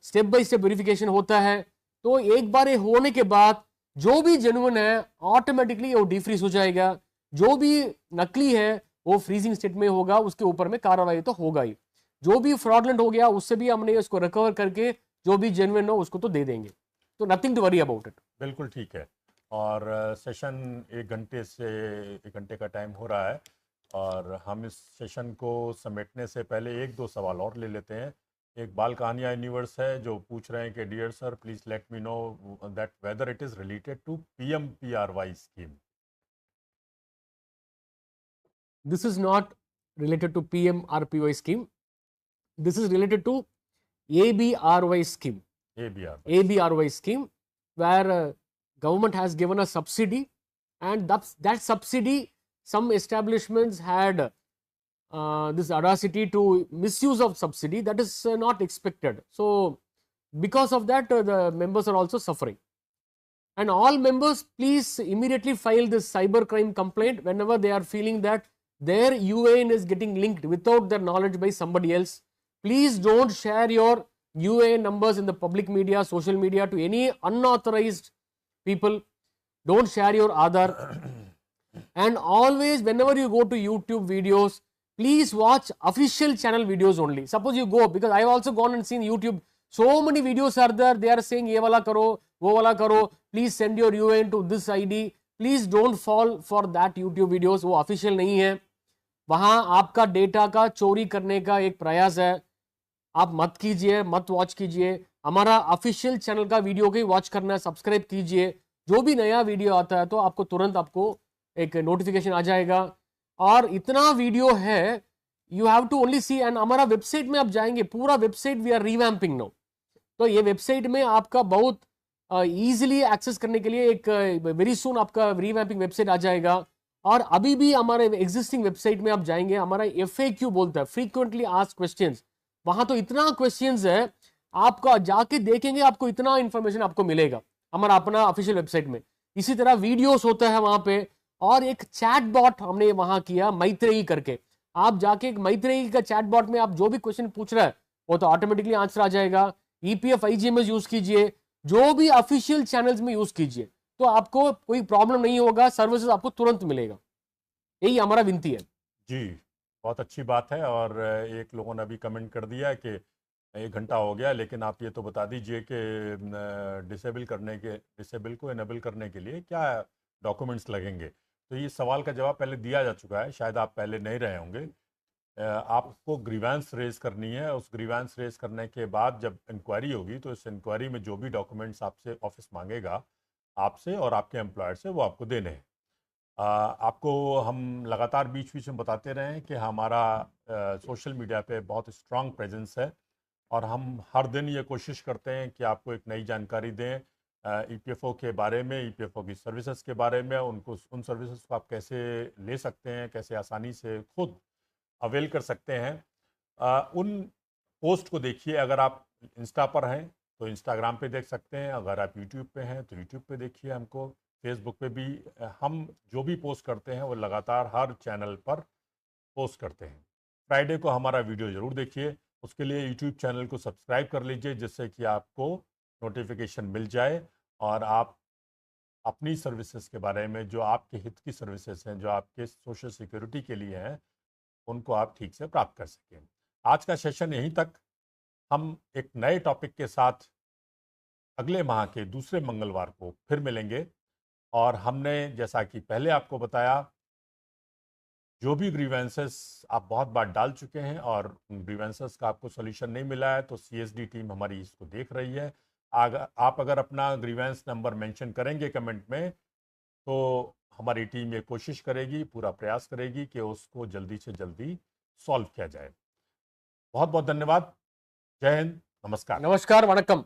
स्टेप बाय स्टेप वेरिफिकेशन होता है। तो एक बार ये होने के बाद जो भी जेन्युइन है ऑटोमेटिकली वो डिफ्रीज हो जाएगा, जो भी नकली है वो फ्रीजिंग स्टेट में होगा, उसके ऊपर में कार्रवाई तो होगा ही। जो भी फ्रॉडलेंट हो गया उससे भी हमने इसको रिकवर करके जो भी जेन्युइन हो उसको तो दे देंगे। तो nothing to worry about it. बिल्कुल ठीक है। और सेशन 1 घंटे से 1 घंटे का टाइम हो रहा है, और हम इस सेशन को समेटने से पहले 1-2 सवाल और ले लेते हैं। एक बाल कहानिया यूनिवर्स है जो पूछ रहे हैं कि dear sir please let me know that whether it is related to PMPRY scheme. This is not related to PMRPY scheme. This is related to ABRY scheme. ABRY scheme, where government has given a subsidy, and that subsidy, some establishments had this audacity to misuse of subsidy. That is not expected. So because of that, the members are also suffering. And all members, please immediately file this cybercrime complaint whenever they are feeling that their UAN is getting linked without their knowledge by somebody else. Please don't share your UAN numbers in the public media, social media to any unauthorized people. Don't share your Aadhaar. And always, whenever you go to YouTube videos, please watch official channel videos only. Suppose you go, because I have also gone and seen YouTube, so many videos are there, they are saying ye wala karo, wo wala karo, please send your UAN to this ID. Please don't fall for that YouTube videos, वो official नहीं है, वहां आपका data का चोरी करने का एक प्रयास है। आप मत कीजिए, मत वॉच कीजिए। हमारा ऑफिशियल चैनल का वीडियो को ही वॉच करना है, सब्सक्राइब कीजिए। जो भी नया वीडियो आता है तो आपको तुरंत आपको एक नोटिफिकेशन आ जाएगा। और इतना वीडियो है, you have to only see. And हमारा वेबसाइट में आप जाएंगे, पूरा website we are revamping no. तो ये वेबसाइट में आपका बहुत इजीली एक्सेस करने के लिए एक वेरी सून आपका रिवैम्पिंग वेबसाइट आ जाएगा। और अभी भी हमारे एग्जिस्टिंग वेबसाइट में आप जाएंगे, हमारा FAQ बोलता है, फ्रीक्वेंटली आस्क्ड क्वेश्चंस, वहां तो इतना क्वेश्चंस है, आपका जाके देखेंगे आपको इतना इंफॉर्मेशन आपको मिलेगा हमारा अपना ऑफिशियल वेबसाइट में। इसी तरह वीडियोस होता है वहां पे, और एक चैट बॉट हमने वहां किया मैत्रेयी करके। आप जाके एक मैत्रेयी का चैट बॉट में आप जो भी क्वेश्चन पूछ रहा है वो तो ऑटोमेटिकली आंसर आ जाएगा। EPF IGMS यूज कीजिए, जो भी ऑफिशियल चैनल्स में यूज कीजिए, तो आपको कोई प्रॉब्लम नहीं होगा, सर्विसेज आपको तुरंत मिलेगा। यही हमारा विनती है जी। बहुत अच्छी बात है। और एक लोगों ने अभी कमेंट कर दिया कि 1 घंटा हो गया, लेकिन आप ये तो बता दीजिए कि डिसेबल को इनेबल करने के लिए क्या डॉक्यूमेंट्स लगेंगे। तो ये सवाल का जवाब पहले दिया जा चुका है, शायद आप पहले नहीं रहे होंगे। आपको ग्रीवेंस रेज करनी है। उस ग्रीवेंस रेज करने के बाद जब इंक्वायरी होगी तो इस इंक्वायरी में जो भी डॉक्यूमेंट्स आपसे ऑफिस मांगेगा, आपसे और आपके एम्प्लॉयर से, वो आपको देने हैं। आपको हम लगातार बीच बीच में बताते रहे हैं कि हमारा सोशल मीडिया पे बहुत स्ट्रांग प्रेजेंस है, और हम हर दिन ये कोशिश करते हैं कि आपको एक नई जानकारी दें EPFO के बारे में, EPFO की सर्विसेज के बारे में, उन सर्विसेज को आप कैसे ले सकते हैं, कैसे आसानी से खुद अवेल कर सकते हैं। उन पोस्ट को देखिए। अगर आप इंस्टा पर हैं तो इंस्टाग्राम पे देख सकते हैं, अगर आप यूट्यूब पे हैं तो यूट्यूब पे देखिए हमको, फेसबुक पे भी हम जो भी पोस्ट करते हैं वो लगातार हर चैनल पर पोस्ट करते हैं। फ्राइडे को हमारा वीडियो ज़रूर देखिए। उसके लिए यूट्यूब चैनल को सब्सक्राइब कर लीजिए, जिससे कि आपको नोटिफिकेशन मिल जाए और आप अपनी सर्विसेज के बारे में, जो आपके हित की सर्विसेज हैं, जो आपके सोशल सिक्योरिटी के लिए हैं, उनको आप ठीक से प्राप्त कर सकें। आज का सेशन यहीं तक। हम एक नए टॉपिक के साथ अगले माह के दूसरे मंगलवार को फिर मिलेंगे। और हमने जैसा कि पहले आपको बताया, जो भी ग्रीवेंसेस आप बहुत बार डाल चुके हैं और ग्रीवेंसेस का आपको सॉल्यूशन नहीं मिला है, तो CSD टीम हमारी इसको देख रही है। आप अगर अपना ग्रीवेंस नंबर मेंशन करेंगे कमेंट में, तो हमारी टीम ये कोशिश करेगी, पूरा प्रयास करेगी कि उसको जल्दी से जल्दी सॉल्व किया जाए। बहुत बहुत धन्यवाद। जय हिंद, नमस्कार। नमस्कार, वणक्कम।